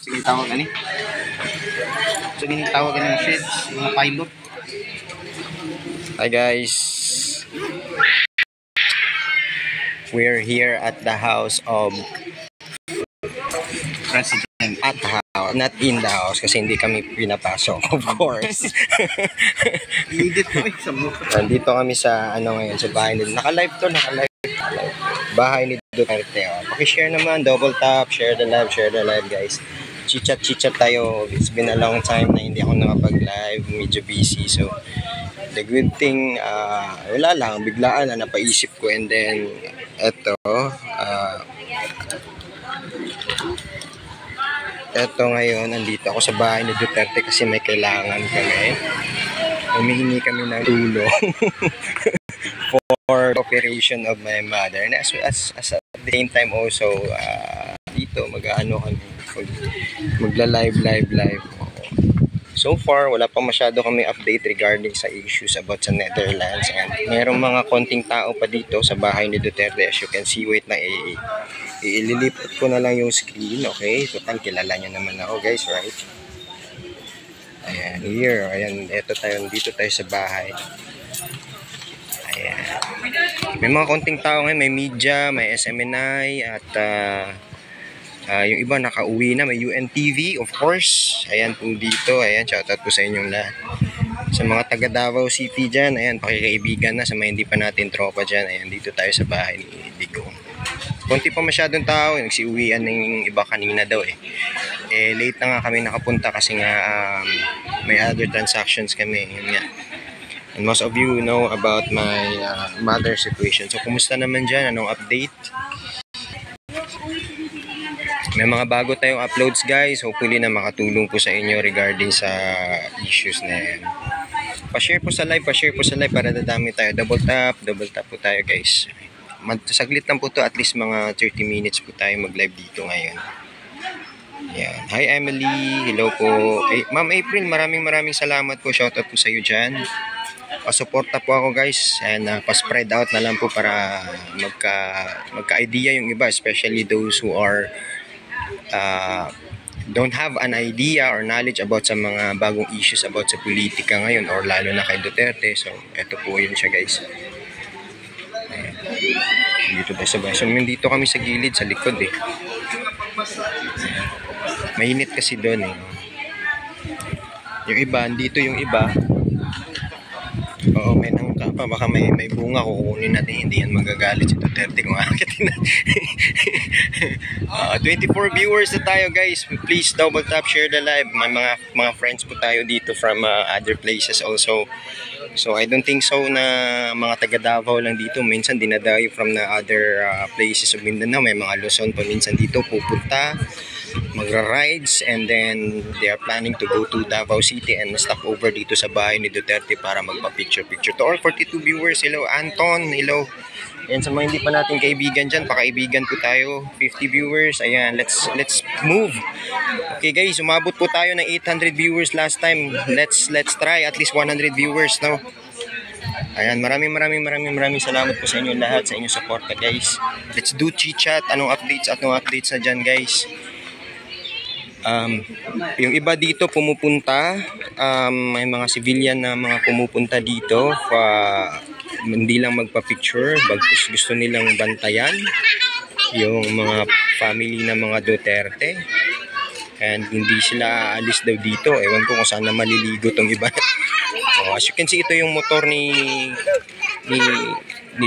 Sige, tawag gani. Sige, tawag gani ng sheds, mga pilot. Hi guys. We're here at the house of President. at the house, not in the house kasi hindi kami pinapasok, of course. Edit ko sa mukha. Nandito kami sa ngayon, sa bahay nila. Naka-live to, naka-live. Bahay ni Duterte. Paki-share naman, double tap, share the live guys. Chit-chat tayo. It's been a long time na hindi ako nakapag-live, medyo busy. So, the good thing, wala lang, biglaan na napaisip ko, and then, eto ngayon, nandito ako sa bahay ni Duterte kasi may kailangan kami. Humihingi kami ng tulong for operation of my mother. And as at the same time also, dito mag-ano kami, magla-live. So far, wala pa masyado kami update regarding sa issues about sa Netherlands. And mayroong mga konting tao pa dito sa bahay ni Duterte. As you can see, wait na, ililipat ko na lang yung screen. Okay, total kilala nyo naman ako guys, right? Ayan, here. Ayan, dito tayo sa bahay. Ayan. May mga konting tao ngayon, may media, may SMNI, at yung iba nakauwi na, may UNTV, of course. Ayan po dito. Ayan, shoutout po sa inyong lahat. Sa mga taga Davao City dyan, ayan, pakikaibigan na. Sa mga hindi pa natin tropa dyan, ayan, dito tayo sa bahay ni Digo. Konti pa masyadong tao, nagsiuwian ng iba kanina daw eh. Late na nga kami nakapunta kasi nga may other transactions kami. Yun nga. And most of you know about my mother situation. So, kumusta naman dyan? Anong update? May mga bago tayong uploads guys. Hopefully na makatulong po sa inyo regarding sa issues na yan. Pa-share po sa live para dadami tayo. Double tap po tayo guys. Saglit lang po to, at least mga 30 minutes po tayo mag-live dito ngayon. Yan. Hi Emily, hello po. Ma'am April, maraming salamat po. Shoutout po sa iyo dyan. Pasuporta po ako guys, and pa-spread out na lang po para magka-idea yung iba, especially those who are don't have an idea or knowledge about sa mga bagong issues about sa politika ngayon, or lalo na kay Duterte. So, eto po yun siya guys. Ayan. Dito tayo sa bahay. So, dito kami sa gilid, sa likod eh. Mainit kasi doon eh. Yung iba, dito yung iba. Oo, may nangka pa. Baka may bunga, kukunin natin. Hindi yan magagalit si Duterte kung akitin natin. 24 viewers na tayo guys. Please double tap, share the live. May mga friends po tayo dito from other places also. So I don't think so na mga taga Davao lang dito. Minsan dinadayo from the other places of Mindanao. May mga Luzon pa minsan dito pupunta, magra-rides, and then they are planning to go to Davao City and stop over dito sa bahay ni Duterte para magpa-picture. To all 42 viewers, hello Anton, hello. Yan, sa mga hindi pa natin kaibigan dyan, pakaibigan po tayo. 50 viewers, ayan, let's move. Okay guys, umabot po tayo ng 800 viewers last time. Let's try at least 100 viewers now. Ayan, maraming salamat po sa inyo lahat, sa inyong support guys. Let's do chit-chat. Anong updates na dyan guys? Yung iba dito pumupunta, may mga civilian na mga pumupunta dito, hindi lang magpa-picture, bagkus gusto nilang bantayan yung mga family ng mga Duterte, and hindi sila aalis daw dito. Ewan ko kung saan na maliligo tong iba. As you can see, ito yung motor ni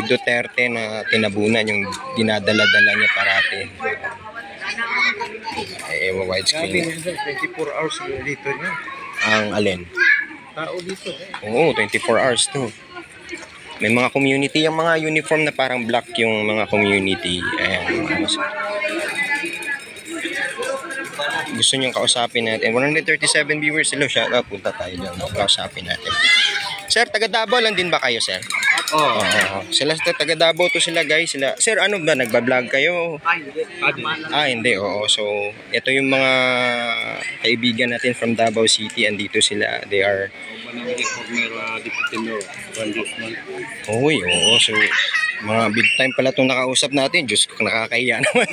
Duterte na tinabunan, yung dinadala-dala niya parate. Widescreen. 24 hours dito niya. Ang alin? Tao dito. Oo, 24 hours to. May mga community, yung mga uniform na parang black yung mga community. Ayan. Gusto niyong kausapin natin. 137 viewers. Hello, shout out. Punta tayo dyan. Kausapin natin. Sir, taga Davao lang din ba kayo, sir? Oo. Sila taga Davao to sila, guys. Sir, ano ba? Nagba-vlog kayo? Hindi. Oo. So, ito yung mga kaibigan natin from Davao City. Andito sila. They are... Oo. So, Mga big time pala itong nakausap natin. Diyos ko, nakakahiya naman.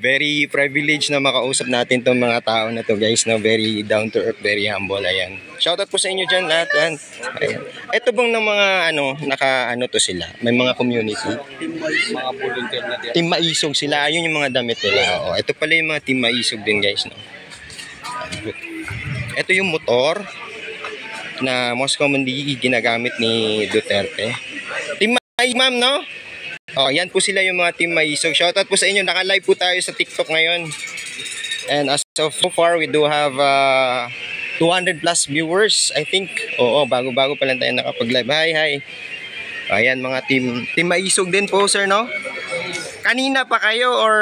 Very privileged na makausap natin itong mga tao na to guys. No? Very down to earth, very humble. Ayan. Shoutout po sa inyo dyan lahat. Ayan. Ito bang ng mga to sila? May mga community? Mga volunteer na din. Team Maisog sila. Ayun yung mga damit nila. Ito pala yung mga Team Maisog din guys. No? Ito yung motor na most commonly ginagamit ni Duterte. Team Ma'am, no? Yan po sila yung mga Team Maisog. Shoutout po sa inyo. Naka-live po tayo sa TikTok ngayon. And as of so far, we do have 200 plus viewers, I think. Bago-bago pa lang tayo nakapag-live. Hi. Ayan, mga Team Maisog din po, sir, no? Kanina pa kayo or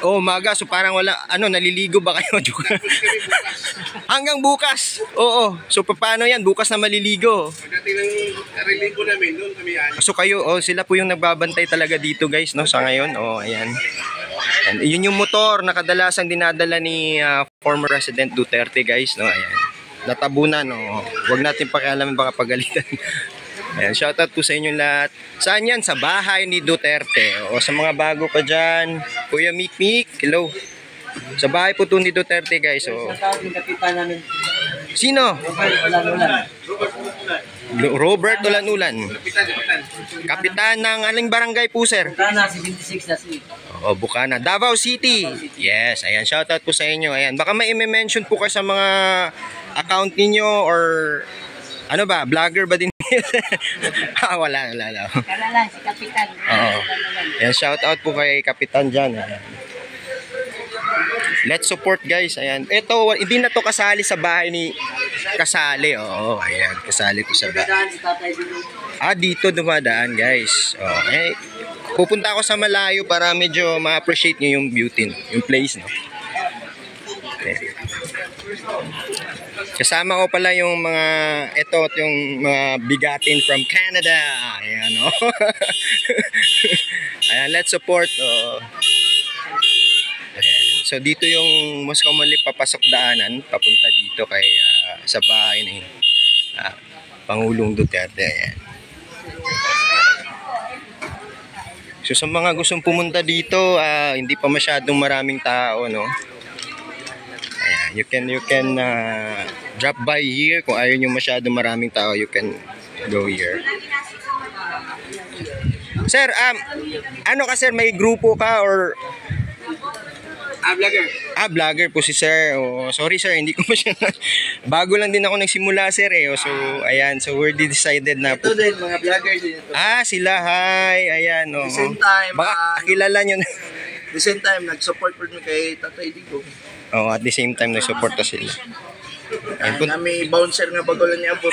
umaga, so parang wala, naliligo ba kayo? Hanggang bukas. Oo. So paano yan? Bukas na maliligo. Pagdating ng nariligo namin, doon kami yan. So kayo, sila po yung nagbabantay talaga dito guys, no? Sa ngayon, ayan. And yun yung motor na kadalasang dinadala ni former President Duterte guys, no? Ayan. Natabunan, no? Huwag natin pakialaman baka pagalitan. Ayan, shoutout po sa inyo lahat. Saan yan? Sa bahay ni Duterte. Sa mga bago pa dyan, Kuya Mikmik, hello. Sa bahay po to ni Duterte guys. Sino? Robert Olanulan. Kapitan ng aling barangay po, sir? Bukana, 76 na street. Bukana. Davao City. Yes, ayan, shoutout po sa inyo. Ayan, baka may i-mention po kayo sa mga account ninyo or vlogger ba din? Wala. Kala lang, si Kapitan. Oo. Ayan, shoutout po kay Kapitan dyan. Let's support guys. Ayan. Ito, hindi na to kasali sa bahay ni kasali. Ayan. Kasali po sa bahay. Dadaan si Tatay dito. Dito dumadaan guys. Pupunta ako sa malayo para medyo ma-appreciate nyo yung beauty, yung place, no? Okay. Kasama ko pala yung yung mga bigatin from Canada. Ayan, no? Ayan, let's support. Ayan. So dito yung mas commonly papasok daanan papunta dito kay sa bahay ni Pangulong Duterte. Ayan. So sa mga gustong pumunta dito, hindi pa masyadong maraming tao, no? Ayan, you can drop by here kung ayaw nyo masyadong maraming tao, you can go here. Sir, sir, may grupo ka or Vlogger. Vlogger po si sir. Sorry sir, hindi ko bago lang din ako nagsimula sir So ayan, so we decided na Ito din, mga vlogger din ito. sila, hi. Ayan, At the same time, baka kilala nyo na. at the same time, nag-support po kay Tatay Digo. At the same time nagsuporta sila. May bouncer nga bago lang niya abot.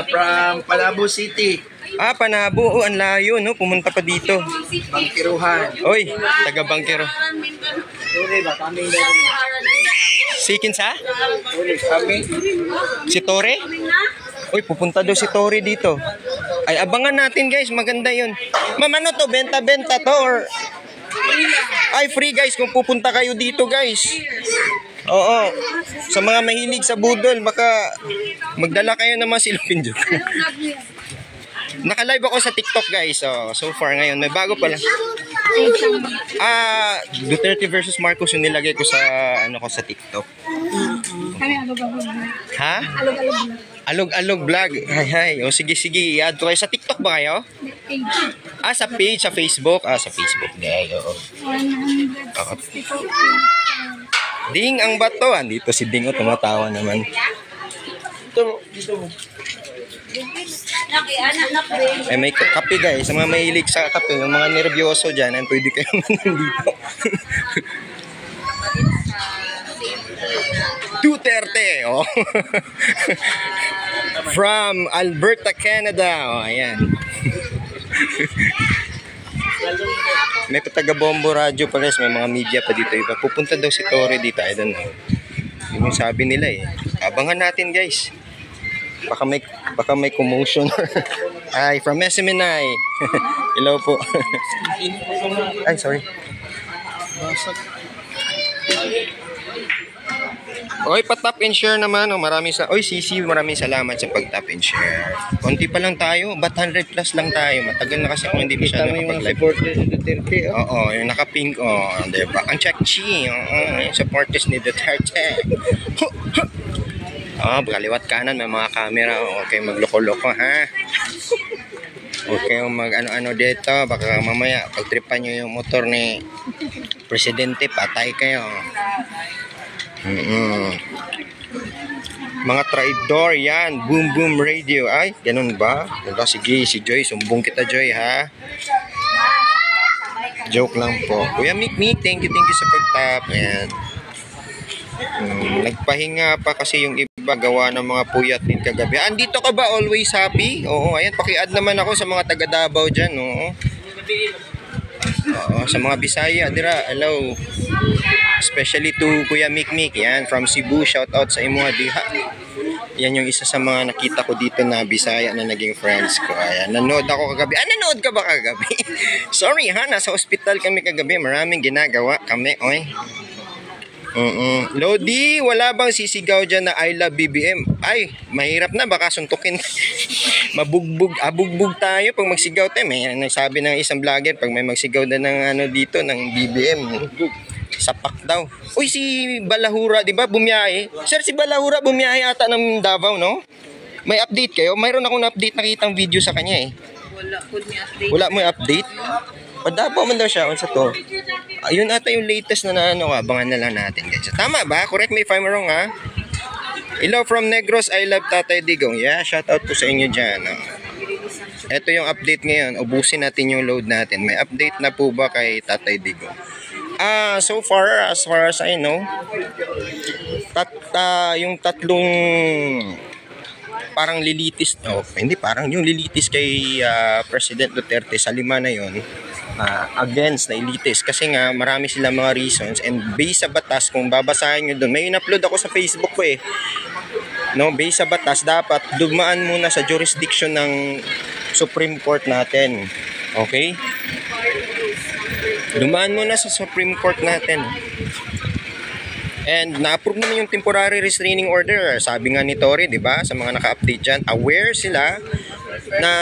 From Panabo City. Panabo. Ang layo, no? Pumunta pa dito. Bangkiruhan. Oy, taga Bangkero. Sorry ba? Kami Si Kinsa? Kami. Si Tore? Uy, pupunta daw si Tore dito. Ay, abangan natin guys. Maganda yun. Ma'am, to? Benta-benta to? Or free guys kung pupunta kayo dito guys. Oo. Sa mga mahilig sa budol, baka magdala kayo ng mga silupin dyan. Naka-live ako sa TikTok guys. So far ngayon, may bago pa lang. Duterte versus Marcos yung nilagay ko sa sa TikTok. Ha? Alog-alog vlog. Hi. Sige, i-add ko kayo. Sa TikTok ba kayo? Sa page, sa Facebook. Sa Facebook. Ding ang bato. Dito si Ding, tumatawa naman. Dito. Ay, may kape guys. Sa mga mahilig sa kape, yung mga nervyoso dyan, pwede kayo nandito. Duterte. From Alberta, Canada. Ayan. May taga-bombo radyo pa guys. May mga media pa dito. Pupunta daw si Tore dito. I don't know. Yun yung sabi nila Abangan natin guys. Baka may commotion. Ay, from SMNI. Hello po. Ay, sorry. Oy, pa-tap and share naman. Oh, Oy, Sisi, maraming salamat sa pag-tap and share. Konti pa lang tayo. Ba't 100 plus lang tayo? Matagal na kasi kung hindi masyado nakapag-live. supporters ni Duterte. Oo, yung naka-pink. Oh, diba? Ang check-chi. Yung supporters ni Duterte. Kaliwat kanan. May mga camera. Okay, magloko-loko, ha? Okay, mag-ano-ano dito. Baka mamaya, pagtripan nyo yung motor ni Presidente, patay kayo. Mga traidor yan. Boom Boom Radio. Ay, ganun ba? Sige, si Joy, sumbong kita, Joy, ha? Joke lang po. Kuya Mikmik, thank you sa pagtap. Ayan. Nagpahinga pa kasi yung iba gawa ng mga puyat din kagabi. Andito ka ba always happy? Oo, ayan, paki-add naman ako sa mga taga Davao dyan. Oo, sa mga Bisaya, dira, hello. Especially to Kuya Mikmik, yan, from Cebu, shout out sa imuha diha. Yan yung isa sa mga nakita ko dito na Bisaya na naging friends ko. Ayan, nanood ako kagabi. Nanood ka ba kagabi? Sorry ha, nasa ospital kami kagabi. Maraming ginagawa kami, oy. Lodi, wala bang sisigaw dyan na I love BBM? Ay, mahirap na, baka suntukin. Abugbog tayo pag magsigaw tayo. May nagsabi ng isang vlogger, pag may magsigaw na ng dito, ng BBM, sapak daw. Uy, si Balahura, di ba, bumiyahe? Sir, si Balahura bumiyahe ata ng Davao, no? May update kayo? Mayroon akong update, nakitang video sa kanya eh. Wala mo yung update? Davao man daw siya, unsa to? Ayun ata yung latest na abangan na lang natin, guys. Tama ba? Correct me if I'm wrong, ha? Hello from Negros, I love Tatay Digong. Yeah, shout out po sa inyo dyan. Ito yung update ngayon. Ubusin natin yung load natin. May update na po ba kay Tatay Digong? So far as I know, yung tatlong parang lilitis, hindi parang yung lilitis kay President Duterte sa 5 na yon, against na elitis kasi nga marami silang mga reasons, and based sa batas, kung babasahin nyo doon, may in-upload ako sa Facebook ko eh, no, based sa batas dapat dumaan muna sa jurisdiction ng Supreme Court natin, okay, dumaan muna sa Supreme Court natin. And na-approve naman yung temporary restraining order. Sabi nga ni Tory, di ba, sa mga naka-update dyan, aware sila na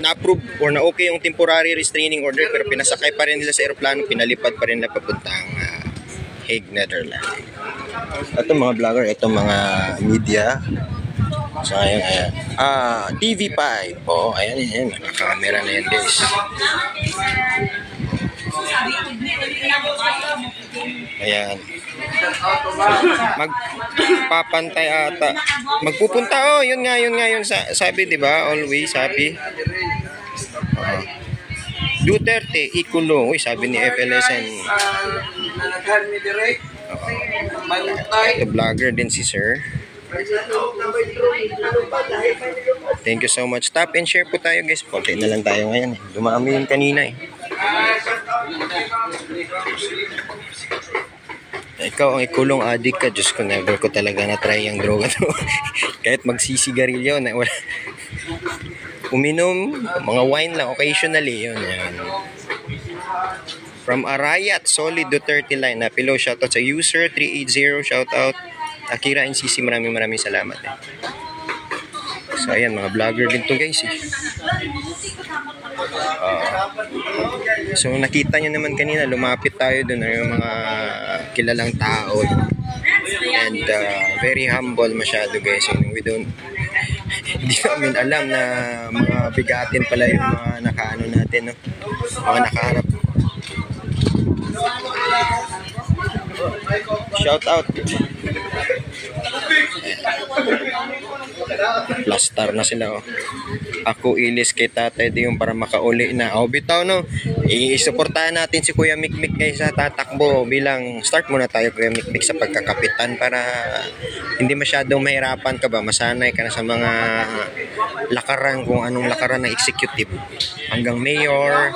na-approve or na okay yung temporary restraining order, pero pinasakay pa rin nila sa aeroplano, pinalipad pa rin nila papuntang Hague, Netherlands. Ito mga vlogger, ito mga media. So ayan. TV5. Ayan. Naka-camera na yan, guys. Ayan. Magpapantay ata. Magpupunta, yun nga yun sabi, di ba? Always happy. Duterte ikulong. Uy, sabi ni FLSN. Ito vlogger din si Sir. Thank you so much. Tap and share po tayo, guys. Konti na lang tayo ngayon. Dumami yun kanina eh. Ikaw ang ikulong adik ka. Diyos ko, never ko talaga na-try yung droga to. Kahit magsisigarilyo na wala. Uminom, mga wine lang occasionally. Yun. From Arayat, Solid Duterte line. Napilo, shoutout sa user 380, shoutout Akira and Sisi, maraming salamat eh. So ayan, mga vlogger din to, guys eh. So nakita nyo naman kanina, lumapit tayo dun, yung mga kilalang tao, and very humble masyado, guys. So we don't hindi namin alam na mga bigatin pala yung mga nakaano natin, no? Mga nakaharap. Shout out. Plastar na sila, oh. Ako ilis kay Tatay Digong para makauli na. Bitaw, no. I-suportahan natin si Kuya Mikmik, guys, sa tatakbo bilang start muna tayo, Kuya Mikmik, sa pagkakapitan para hindi masyadong mahirapan ka ba. Masanay ka na sa mga lakaran, kung anong lakaran ng executive. Hanggang mayor,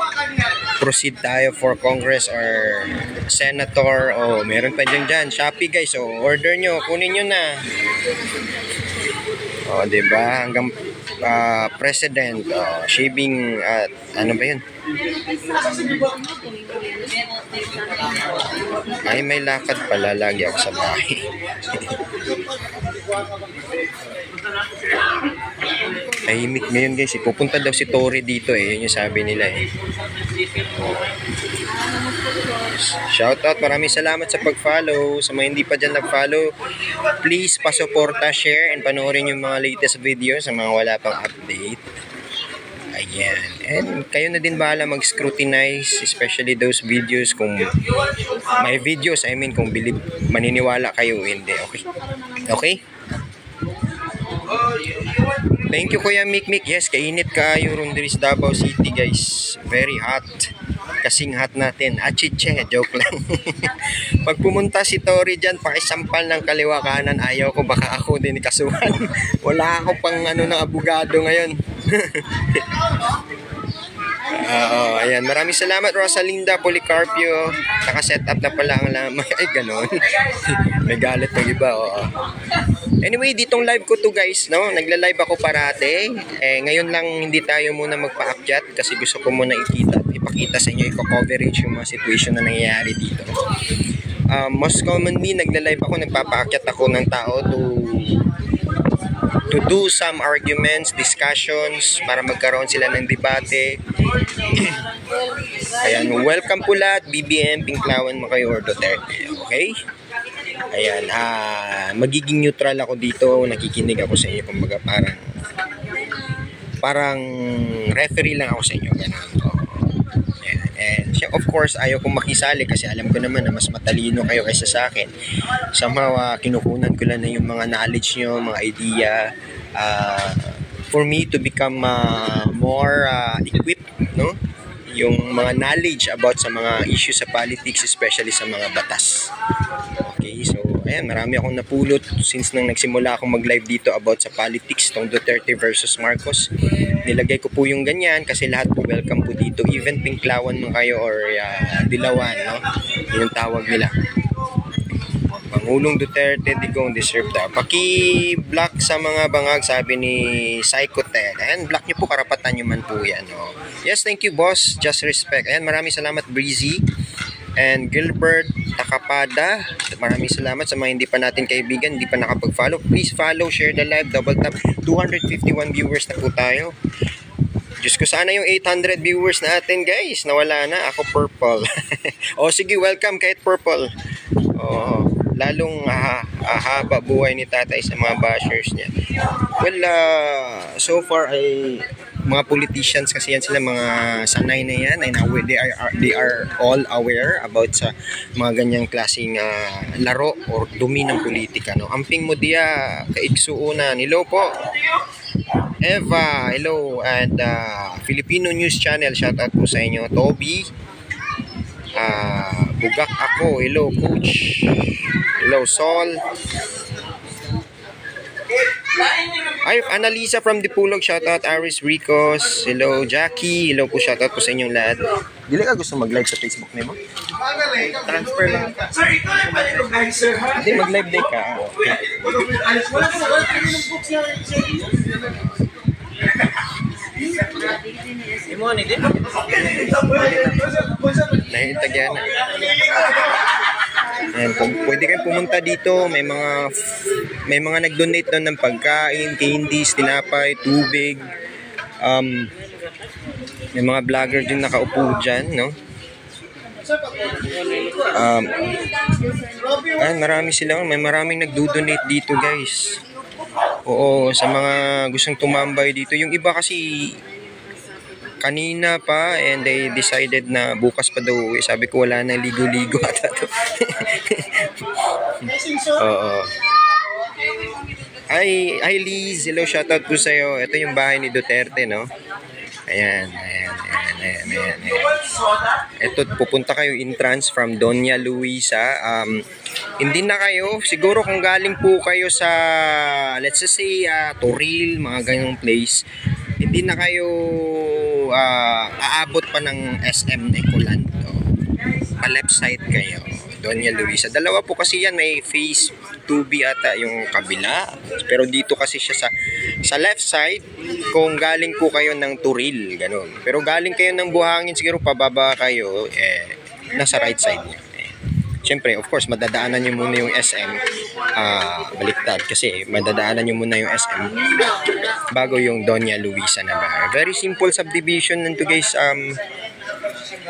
proceed tayo for Congress or Senator. Meron pa dyan. Shopee, guys. Order nyo. Kunin nyo na. Diba? Hanggang president, shaving at ano ba yun? Ay, may lakad pala. Lagi ako sa bahay. Tahimik ngayon guys. Pupunta daw si Tori dito eh. Yun yung sabi nila eh. Shoutout. Maraming salamat sa pag-follow. Sa mga hindi pa dyan nag-follow, please pasuporta, share, and panoorin yung mga latest videos sa mga wala pang update. Ayan. And kayo na din bahala mag-scrutinize, especially those videos kung may videos, I mean kung maniniwala kayo hindi. Okay? Okay? Thank you Kuya Mikmik. Yes, kainit kayo ron diri sa Davao City guys. Very hot. Kasing hot natin. Achiche, joke lang. Pag pumunta si Tori dyan, pakisampal ng kaliwa kanan, ayaw ko baka ako din ikasuhan. Wala ako pang ano ng abogado ngayon. Ayan. Maraming salamat Rosalinda Policarpio. Naka-set up na pala ang lamay. Ay, ganon. May galit ng iba. Anyway, ditong live ko to guys, no? Nagla-live ako parate. Ngayon lang hindi tayo muna magpa-upchat kasi gusto ko muna ipakita sa inyo, i-coverage yung mga situation na nangyayari dito. Most commonly, nagla-live ako, nagpapa-upchat ako ng tao to do some arguments, discussions, para magkaroon sila ng debate. Ayan, welcome po lahat, BBM, Pinklawan mo kayo or Duterte, okay? Ayan, magiging neutral ako dito, nakikinig ako sa inyo, kumbaga parang referee lang ako sa inyo, ganun. And of course, ayaw kong makisali kasi alam ko naman na mas matalino kayo kaysa sa akin. Somehow, kinukunan ko lang na yung mga knowledge nyo, mga idea, for me to become more equipped, no? Yung mga knowledge about sa mga issues sa politics, especially sa mga batas. Okay, so ayan, marami akong napulot since nang nagsimula akong mag-live dito about sa politics, tong Duterte versus Marcos. Nilagay ko po yung ganyan kasi lahat po welcome po dito, even Pinklawan mo kayo or Dilawan, no? Yun yung tawag nila. Pangulong Duterte digong deserve daw. Paki-block sa mga bangag, sabi ni Psychotech. Ayan, block nyo po, karapatan nyo man po yan. No? Yes, thank you boss. Just respect. Ayan, maraming salamat Breezy. And Gilbert Takapada. Maraming salamat sa mga hindi pa natin kaibigan, hindi pa nakapag-follow. Please follow, share the live, double tap. 251 viewers na po tayo. Diyos ko, sana yung 800 viewers natin guys. Nawala na. Ako purple. O sige, welcome kahit purple. Lalong haba buhay ni tatay sa mga bashers niya. Well, so far ay mga politicians kasi yan sila, mga sanay na yan, ay they are all aware about sa mga ganyang klaseng laro or dumi ng politika, no? Amping mo diya kaigsuunan. Hello po Eva, hello, and Filipino News Channel, shout out po sa inyo. Toby, Bugak ako, hello coach, hello Sol. Ay, Annalisa from Dipulog, shoutout. Aris Ricos, hello. Jackie, hello po, shoutout po sa inyong lahat. Dili ka gusto mag-live sa Facebook nimo? Transfer lang. Sir, ito ay palito guys, sir. Hindi, mag-live day ka. Okay. Wala ng books na. Nahintagyan na. Ayan, pwede kayong pumunta dito, may mga nag-donate doon ng pagkain, candies, tinapay, tubig. May mga vlogger din nakaupo dyan, no? Marami sila, may maraming nagdo-donate dito guys. Oo, sa mga gustong tumambay dito. Yung iba kasi kanina pa and they decided na bukas pa daw. Sabi ko wala nang ligo-ligo ata to. Oo. Hi Liz, hello, shoutout po sa'yo. Ito yung bahay ni Duterte, no? Ayan. Ito, pupunta kayo entrance from Doña Luisa. Hindi na kayo, siguro kung galing po kayo sa, let's just say, Toril, mga ganyang place, hindi na kayo aabot pa ng SM Ecolando. Pa left side kayo, Doña Luisa. Dalawa po kasi yan, may phase Tubi ata yung kabila. Pero dito kasi siya sa left side kung galing po kayo ng Turil, ganun. Pero galing kayo ng Buhangin, siguro pababa kayo, nasa right side niya. Siyempre, of course, madadaanan nyo muna yung SM. Baliktad kasi madadaanan nyo muna yung SM bago yung Doña Luisa na bahay. Very simple subdivision nito guys.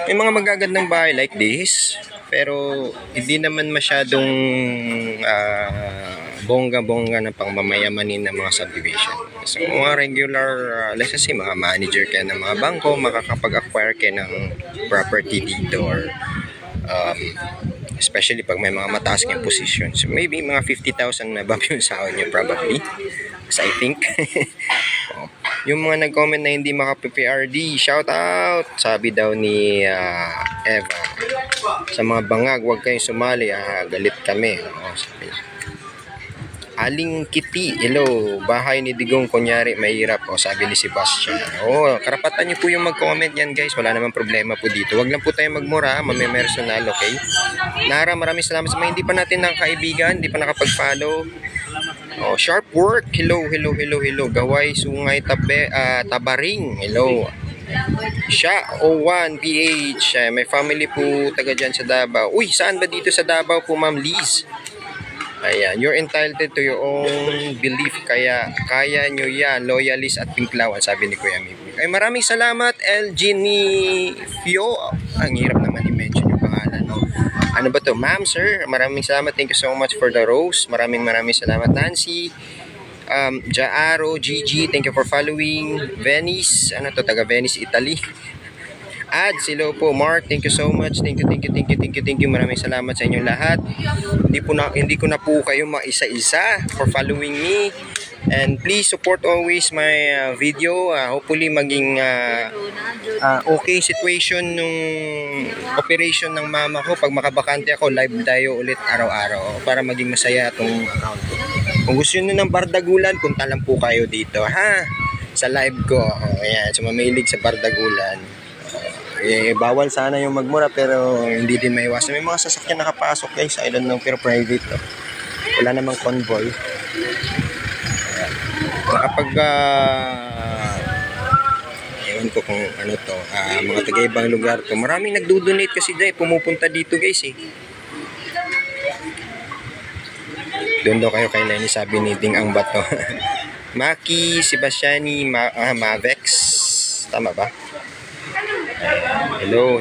May mga magagandang bahay like this. Pero hindi naman masyadong bongga-bongga na pangmamayamanin ng mga subdivision. So mga regular, let's say mga manager kayo ng mga bangko, makakapag-acquire kayo ng property dito or especially pag may mga mataas kayong positions. So maybe mga 50,000 na ba yung sahod nyo probably. As I think. Yung mga nag-comment na hindi maka-PRD, shout out! Sabi daw ni Eva. Sa mga bangag, huwag kayong sumali. Galit kami. Sabi niya. Aling Kitty, hello. Bahay ni Digong, kunyari, mahirap. Sabi ni Sebastian. Karapatan niyo po yung mag-comment yan guys. Wala namang problema po dito. Huwag lang po tayo magmura, mamimersonal, okay? Nara, maraming salamat sa mga hindi pa natin nakakaibigan, hindi pa nakapag-follow. Sharp work. Hello. Gaway, Sungay, Tabaring. Hello. Siya, 01 PH. May family po taga dyan sa Davao. Uy, saan ba dito sa Davao po, Ma'am Liz? Ayan, you're entitled to your own belief. Kaya nyo yan. Loyalist at Pinklawan, sabi ni Kuya Mimi. Ay, maraming salamat, LG ni Fio. Ang hirap naman i-mention yung pangalan, no? Ano ba to? Ma'am, sir, maraming salamat. Thank you so much for the rose. Maraming salamat. Nancy, Jaaro, Gigi, thank you for following. Venice, taga Venice, Italy. Ads, hello po. Mark, thank you so much. Thank you. Maraming salamat sa inyong lahat. Hindi ko na po kayo maisa-isa for following me. And please support always my video. Hopefully maging okay situation nung operation ng mama ko. Pag makabakante ako, live tayo ulit araw-araw para maging masaya itong account ko. Kung gusto nyo ng bardagulan, punta lang po kayo dito, ha? Sa live ko. Ayan, so mamilig sa bardagulan. Bawal sana yung magmura pero hindi din maiwasan. May mga sasakyan nakapasok guys. I don't know, pero private to. Wala namang convoy. Kapag ewan ko kung ano to, mga taga-ibang lugar to, maraming nagdo-donate kasi dahil pumupunta dito guys eh. Doon daw kayo kay Lenny, sabi ni Ding ang bato. Maki, Sebastiani, Mavex, tama ba? Hello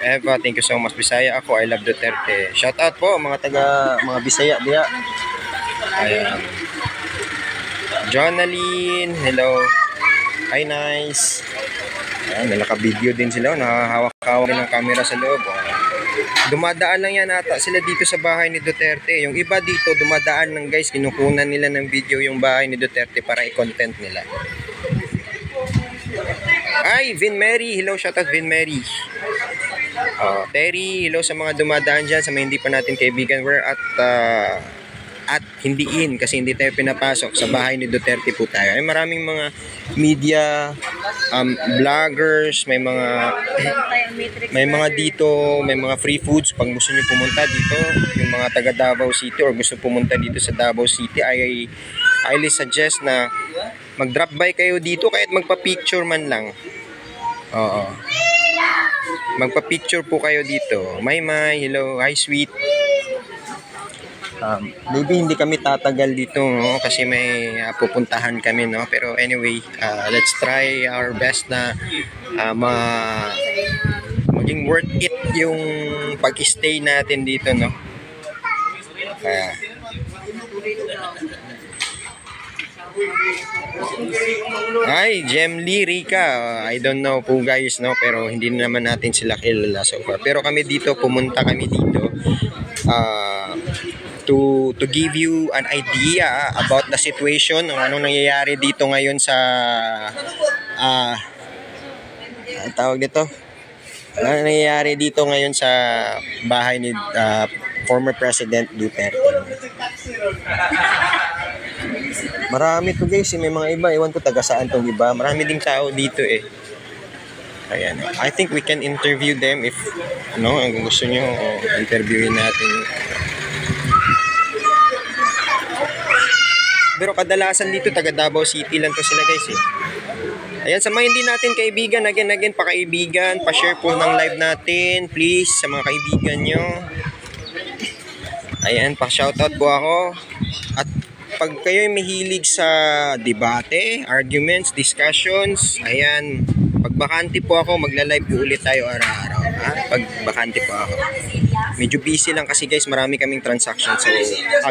Eva, thank you so much. Bisaya ako, I love Duterte. Shout out po mga Bisaya diya. Ayan. Jonaline, hello. Hi, nice. Ayan, naka-video din sila. Nakahawak-hawak din ng camera sa loob. Dumadaan lang yan ata sila dito sa bahay ni Duterte. Yung iba dito, dumadaan lang guys. Kinukunan nila ng video yung bahay ni Duterte para i-content nila. Ay, Vin Mary. Hello, shoutout Vin Mary. Terry, hello sa mga dumadaan dyan, sa mga hindi pa natin kaibigan. We're at hindi in kasi hindi tayo pinapasok sa bahay ni Duterte po tayo. Ay maraming mga media vloggers, may mga dito, may mga free foods pag gusto niyo pumunta dito, yung mga taga Davao City or gusto pumunta dito sa Davao City, I highly suggest na mag-drop by kayo dito kahit magpa-picture man lang. Magpa-picture po kayo dito. May, hello, hi sweet. Maybe hindi kami tatagal dito, no? Kasi may pupuntahan kami, no? Pero anyway, let's try our best na maging worth it yung pag-stay natin dito, no? Ay, Jemly, Rika, I don't know po guys, no? Pero hindi naman natin sila kilala so far. Pero kami dito, pumunta kami dito to give you an idea about the situation, anong nangyayari dito ngayon sa tawag dito, anong nangyayari dito ngayon sa bahay ni former President Duterte. Marami to guys, may mga iba, ewan ko taga saan tong iba, marami ding tao dito eh. Ayan, I think we can interview them if kung gusto nyo, interviewin natin. Pero kadalasan dito, taga Davao City lang to sila guys eh. Ayan, sa mga hindi natin kaibigan, again, pakaibigan, pa-share po ng live natin, please, sa mga kaibigan nyo. Ayan, pa-shoutout po ako. At pag kayo mahilig sa debate, arguments, discussions, ayan, pag bakante po ako, magla-live po ulit tayo araw-araw. Ha? Pag bakante po ako. Medyo busy lang kasi guys, marami kaming transaction. So,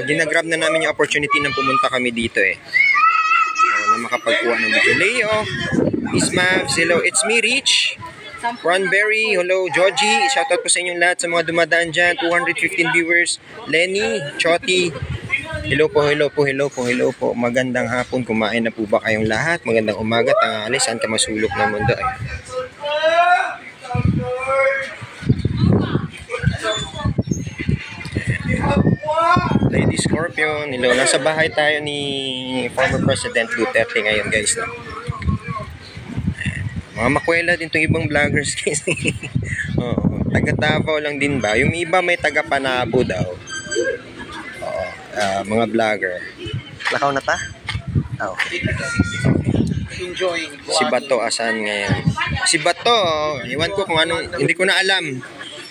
ginagrab na namin yung opportunity na pumunta kami dito eh. Na makapagkuha ng video. Leo, Ismavs, hello, it's me, Rich. Ronberry, hello, Georgie. Shoutout po sa inyong lahat sa mga dumadaan dyan. 215 viewers. Lenny, Choti. Hello po. Magandang hapon. Kumain na po ba kayong lahat? Magandang umaga, tanghali. Saan ka masulok ng mundo? Ay. Lady Scorpion, hello. Nasa bahay tayo ni former President Duterte ngayon guys. No? Mga makwela din itong ibang vloggers guys. Taga Davao lang din ba? Yung iba may taga Panabo daw. Mga vlogger. Lakaw na ta? Okay. Si Bato asan ngayon? Si Bato, iwan ko kung anong, hindi ko na alam.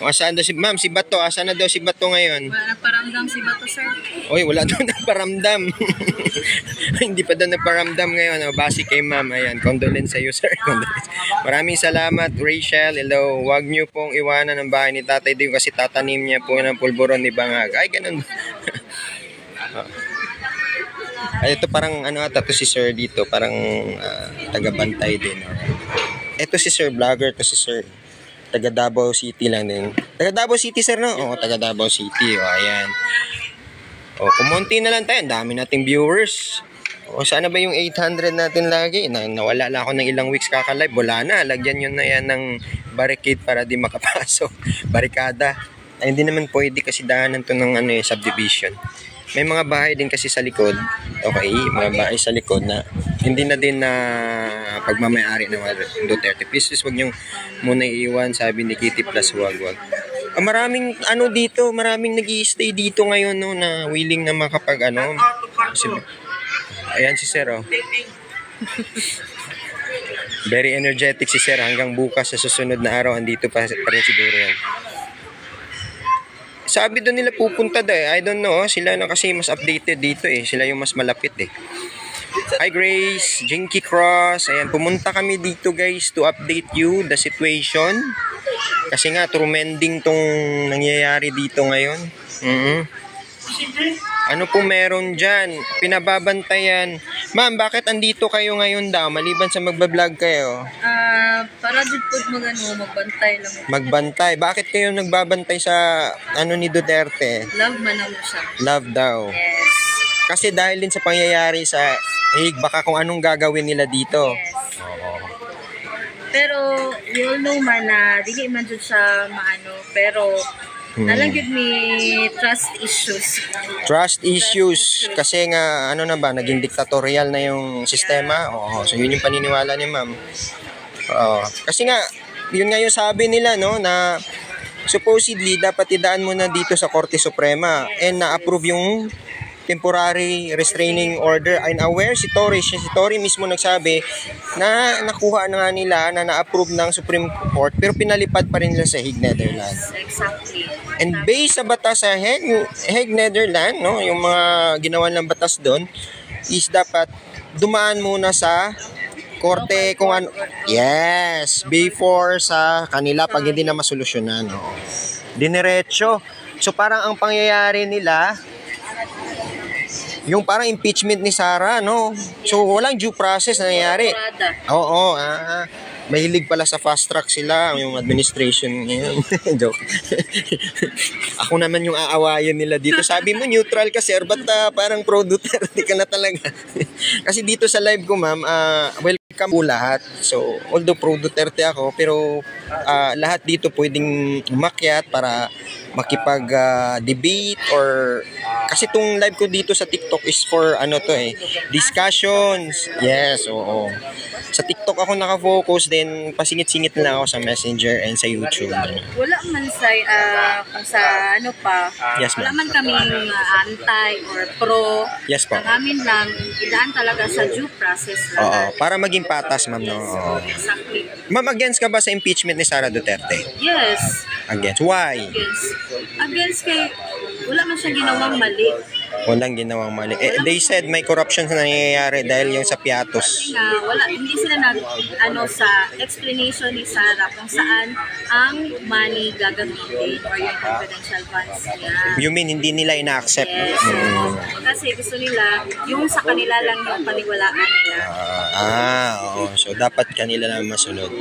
Kung asan daw si Ma'am, si Bato, asan na daw si Bato ngayon? Wala nagparamdam si Bato, sir. Oy, wala daw nagparamdam. Hindi pa daw nagparamdam ngayon. Basi kay Ma'am, ayan, condolence sa iyo, sir. Maraming salamat, Rachel. Hello, wag niyo pong iwanan ang bahay ni Tatay Dio kasi tatanim niya po ng pulburon ni Bangag. Ay, ganun. Ay, ito parang ano ata to si Sir dito, parang taga-bantay din. Ito si Sir vlogger, to si Sir. Taga Davao City lang din. Taga Davao City, sir, no? Oo, taga Davao City. O, ayan. O, kumonti na lang tayo. Ang dami nating viewers. O, sana ba yung 800 natin lagi? Nawala lang ako ng ilang weeks kaka-live. Wala na. Lagyan yun na yan ng barricade para di makapasok. Barikada. Ay, hindi naman pwede kasi daanan to ng subdivision. May mga bahay din kasi sa likod. Okay, mga bahay sa likod na hindi na din na pagmamayari ng Duterte. Please, wag niyong muna iiwan, sabi ni Kitty Plus, wag. Maraming dito, maraming nag-i-stay dito ngayon no, na willing na makapag ayan si Sir oh. Very energetic si Sir hanggang bukas sa susunod na araw andito pa rin siguro yan. Sabi doon nila pupunta daw eh. I don't know. Sila na kasi mas updated dito eh. Sila yung mas malapit eh. Hi Grace, Jinky Cross. Ayan, pumunta kami dito guys to update you the situation. Kasi nga, tremending tong nangyayari dito ngayon. Ano po meron dyan? Pinababantayan. Ma'am, bakit andito kayo ngayon daw? Maliban sa magbablog kayo? Para din po magbantay lang. Magbantay. Bakit kayo nagbabantay sa ni Duterte? Love man lang siya. Love daw. Yes. Kasi dahil din sa pangyayari sa baka kung anong gagawin nila dito. Yes. Pero, we all know man na dili man dyan siya pero nalanggit may trust issues. Trust issues. Kasi nga, naging diktatorial na yung sistema. Oo, so yun yung paniniwala ni Ma'am. Kasi nga, yun nga yung sabi nila, no, na supposedly, dapat idaan mo na dito sa Korte Suprema and na-approve yung temporary restraining order. I'm aware si Tory mismo nagsabi na nakuha na nga nila na na-approve ng Supreme Court pero pinalipad pa rin nila sa Hague, Netherlands. Exactly. And based sa batas sa Hague, Netherlands, no, yung mga ginawa ng batas doon is dapat dumaan muna sa korte kung ano. Yes, before sa kanila pag hindi na masolusyonan. No. Diniretso. So parang ang pangyayari nila yung parang impeachment ni Sara, no? So, walang due process na nangyayari. Oo, mahilig pala sa fast track sila, yung administration ngayon. Joke. Ako naman yung aawayan nila dito. Sabi mo, neutral ka, sir, ba't parang pro Duterte ka na talaga? Kasi dito sa live ko, ma'am, well, Kamo lahat. So, although pro Duterte ako, pero lahat dito pwedeng umakyat para makipag-debate or kasi itong live ko dito sa TikTok is for discussions. Yes, oo. Sa TikTok ako nakafocus, then pasingit-singit na ako sa Messenger and sa YouTube. Wala man kung sa Yes, wala ma'am. man kaming anti or pro. Yes po. Ang amin lang, idaan talaga sa due process Oo, lahat. para maging patas, ma'am, no? Oo. Exactly. Ma'am, against ka ba sa impeachment ni Sara Duterte? Yes. Against. Why? Against kay, wala man siya ginawang mali. Walang ginawang mali. They said may corruption na nangyayari dahil yung sa Piatos. Hindi sila sa explanation ni Sara kung saan ang money gagamitin or yung confidential funds niya. You mean hindi nila ina-accept? Yes. Kasi gusto nila, yung sa kanila lang yung paniwalaan nila. Oo. So, dapat kanila lang masunod.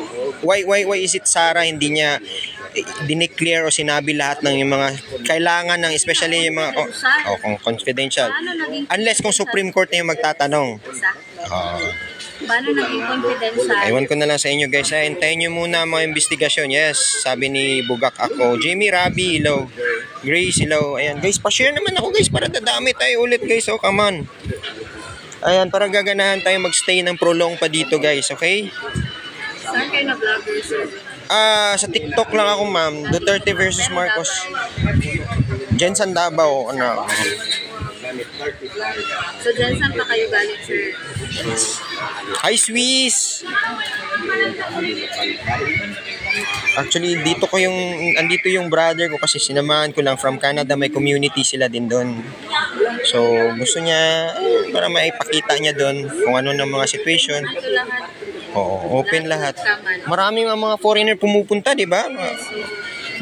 Why is it Sara hindi niya dineclare o sinabi lahat ng yung mga kailangan ng, especially yung mga kung confidential. Unless kung Supreme Court na yung magtatanong. Paano naging confidential? Ewan ko na lang sa inyo guys. Hintayin nyo muna ang mga investigasyon. Yes, sabi ni Bugak ako. Jamie, Rabi, hello. Grace, hello. Ayan guys, pa-share naman ako guys para dadami tayo ulit guys. Oh, come on. Ayan, para gaganahan tayo magstay ng prolong pa dito guys, okay? Saan kayo na-vlogger, sir? Sa TikTok lang ako ma'am. Duterte versus Marcos. Jensen Davao, ano. So, dyan saan pa kayo galing, sir? Hi, Swiss! Actually, andito yung brother ko kasi sinamahan ko lang from Canada. May community sila din doon. So, gusto niya, para maipakita niya doon kung ano ng mga situation. Ito lahat. Oo, open lahat. Maraming mga foreigner pumupunta, di ba?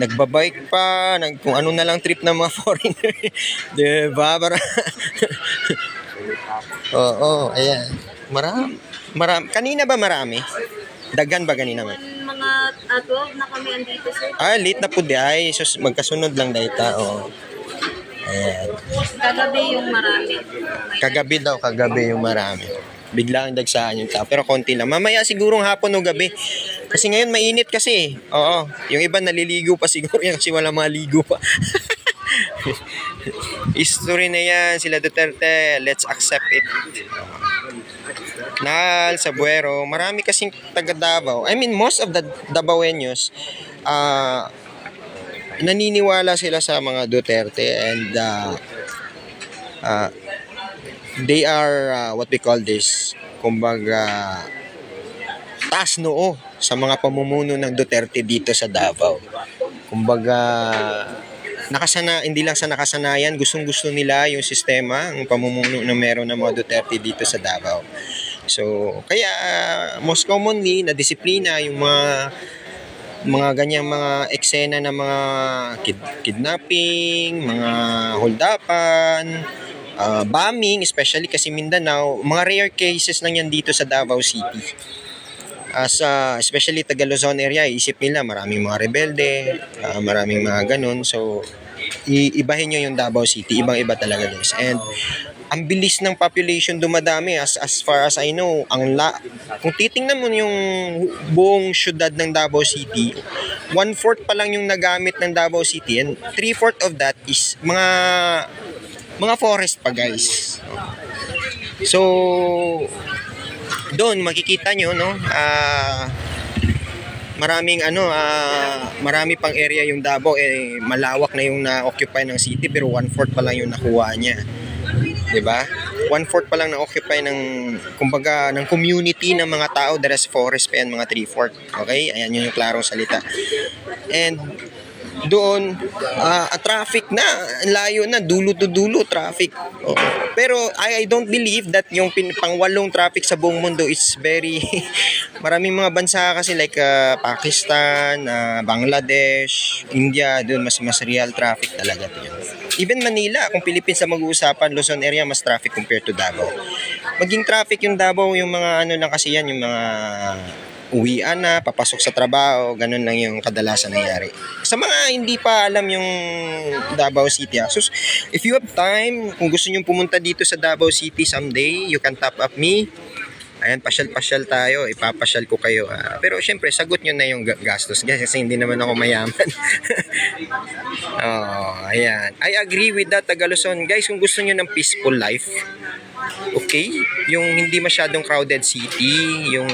Nagbabike pa, kung ano na lang trip ng mga foreigner. Di ba? Oo, ayan. Marami. Kanina ba marami? Dagan ba kanina? Mga 12 na kami andito, sir. Late na po di ay. So, magkasunod lang dahita. Oo. Ayan. Kagabi yung marami. Kagabi yung marami. Bigla ang dagsaan yung tao. Pero konti lang. Mamaya sigurong hapon o gabi. Kasi ngayon mainit kasi. Oo. Yung iba naliligo pa siguro yan kasi wala maligo pa. History na yan. Sila Duterte. Let's accept it. Nahal, Sabuero. Marami kasing taga Davao. I mean, most of the Davaoenos naniniwala sila sa mga Duterte and they are what we call this, kumbaga taas noo sa mga pamumuno ng Duterte dito sa Davao. Kumbaga hindi lang sa nakasanayan, gustong-gusto nila yung sistema, ang pamumuno na meron ng mga Duterte dito sa Davao. So, kaya most commonly na disiplina yung mga ganyang mga eksena ng mga kidnapping, mga holdapan, bombing, especially kasi Mindanao, mga rare cases lang yan dito sa Davao City. Especially taga Luzon area, isip nila maraming mga rebelde, maraming mga ganun. So, ibahin nyo yung Davao City, ibang-iba talaga guys. And ang bilis ng population dumadami as far as I know. Kung titingnan mo yung buong syudad ng Davao City, 1/4 pa lang yung nagamit ng Davao City and 3/4 of that is mga forest pa guys. So doon makikita nyo no, marami pang area yung Davao, malawak na yung na-occupy ng city pero 1/4 pa lang yung nakuha niya. 'Di ba? 1/4 pa lang na-occupy kumbaga ng community ng mga tao, the rest forest pa yan, mga 3/4. Okay? Ayan yun yung klarong salita. And doon, traffic na, layo na, dulo to dulo traffic. Pero I don't believe that yung pangwalong traffic sa buong mundo is very maraming mga bansa kasi like Pakistan, Bangladesh, India, doon mas real traffic talaga yun. Even Manila, kung Philippines ang mag-uusapan, Luzon area mas traffic compared to Davao. Maging traffic yung Davao, yung mga lang kasi yan, yung mga uwian na, papasok sa trabaho, ganun lang yung kadalasan nangyari. Sa mga hindi pa alam yung Davao City, so if you have time, kung gusto nyo pumunta dito sa Davao City someday, you can tap up me. Ayan, pasyal-pasyal tayo. Ipapasyal ko kayo. Pero syempre, sagot nyo na yung gastos. Kasi hindi naman ako mayaman. Ayan. I agree with that, Taga Luzon. Guys, kung gusto nyo ng peaceful life, okay? Yung hindi masyadong crowded city, yung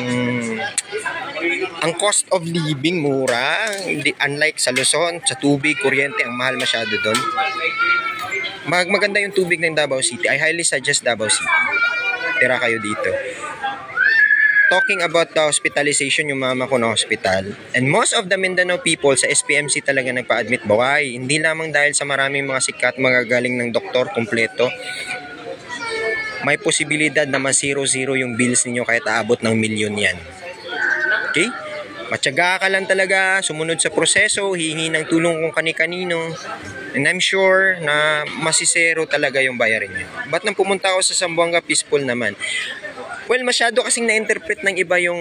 ang cost of living mura, unlike sa Luzon, sa tubig, kuryente, ang mahal masyado doon. Maganda yung tubig ng Davao City. I highly suggest Davao City. Tira kayo dito. Talking about the hospitalization, yung mama ko na hospital. And most of the Mindanao people sa SPMC talaga nagpa-admit buhay. Hindi lamang dahil sa maraming mga sikat, mga galing ng doktor, kumpleto. May posibilidad na ma-0-0 yung bills ninyo kahit aabot ng milyon yan. Okay? Matyaga ka lang talaga, sumunod sa proseso, hihingi ng tulong kung kani-kanino. And I'm sure na masisero talaga yung bayarin nyo. Ba't nang pumunta ako sa Zamboanga Peaceful naman? Well, masyado kasing na-interpret ng iba yung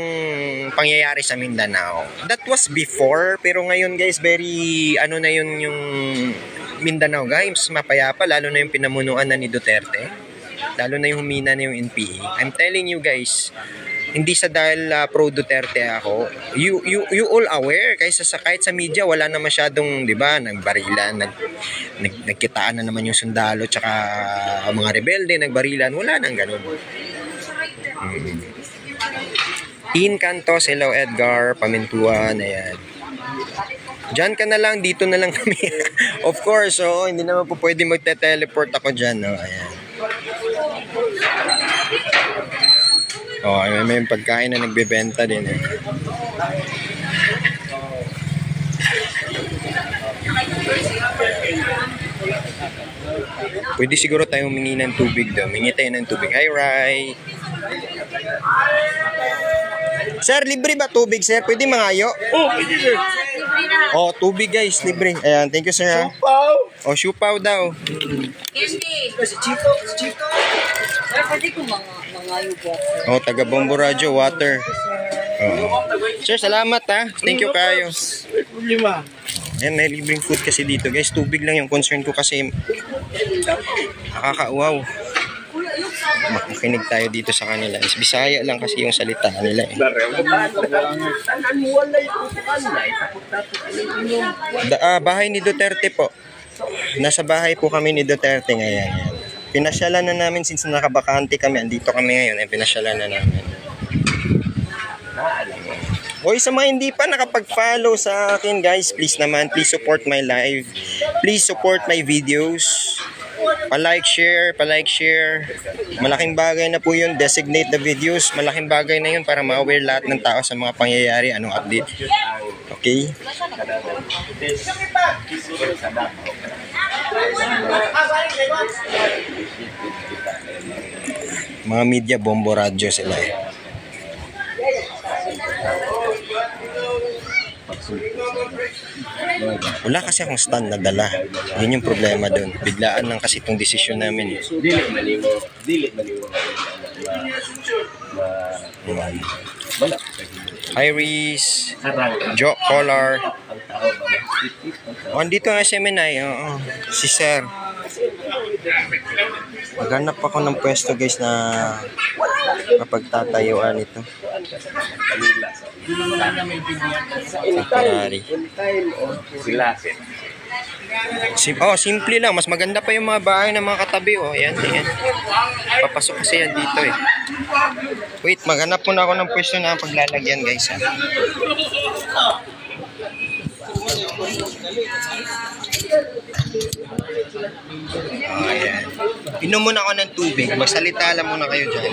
pangyayari sa Mindanao. That was before, pero ngayon guys, very, na yun yung Mindanao guys, mapayapa, lalo na yung pinamunuan na ni Duterte. Lalo na yung humina na yung NPA. I'm telling you guys, hindi sa dahil pro Duterte ako. You all aware, kahit sa media, wala na masyadong, di ba, nagbarilan, nagkitaan na naman yung sundalo, tsaka mga rebelde, nagbarilan, wala nang ganun. In Cantos, hello Edgar, Pamintuan, ayan. Diyan ka na lang, dito na lang kami. Of course, hindi naman po pwede magte-teleport ako dyan, ayan. May pagkain na nagbebenta din, eh. Pwede siguro tayong humingi ng tubig daw. Humingi tayo ng tubig. Hi, Rai. Sir, libre ba tubig, sir? Pwede mangayo? Pwede sir. Tubig guys, libre. Ayan, thank you, sir. Siupaw. Siupaw daw. Candy. Si Chito. Pwede ko mga yubo. Taga Bombo Radio, water. Sir, salamat ha. Thank you kayo. Lima. Ayan, may libreng food kasi dito guys. Tubig lang yung concern ko kasi nakakauwaw. Makikinig tayo dito sa kanila. Bisaya lang kasi yung salita nila, eh. Bahay ni Duterte po. Nasa bahay po kami ni Duterte ngayon. Pinasyalan na namin since nakabakante kami. Andito kami ngayon. Pinasyalan na namin. Hoy, sa mga hindi pa nakapag-follow sa akin guys, please naman, please support my live. Please support my videos. Pa-like, share. Malaking bagay na po yun. Designate the videos. Malaking bagay na yun para ma-aware lahat ng tao sa mga pangyayari. Anong update. Okay? Mga media, Bombo Radio sila, eh. Wala kasi akong stand na dala. Yun yung problema doon. Biglaan lang kasi itong desisyon namin. Iris, Joe Collar. Andito ang SMNI. Si Sir. Maghanap ako ng pwesto guys na kapagtatayuan ito. Temporary. Simple lang. Mas maganda pa yung mga bahay ng mga katabi. Ayan. Papasok kasi yan dito, eh. Wait, maghanap po na ako ng pwesto na paglalagyan guys, ha. Ayan. Inom muna ako ng tubig. Magsalita lang muna kayo dyan.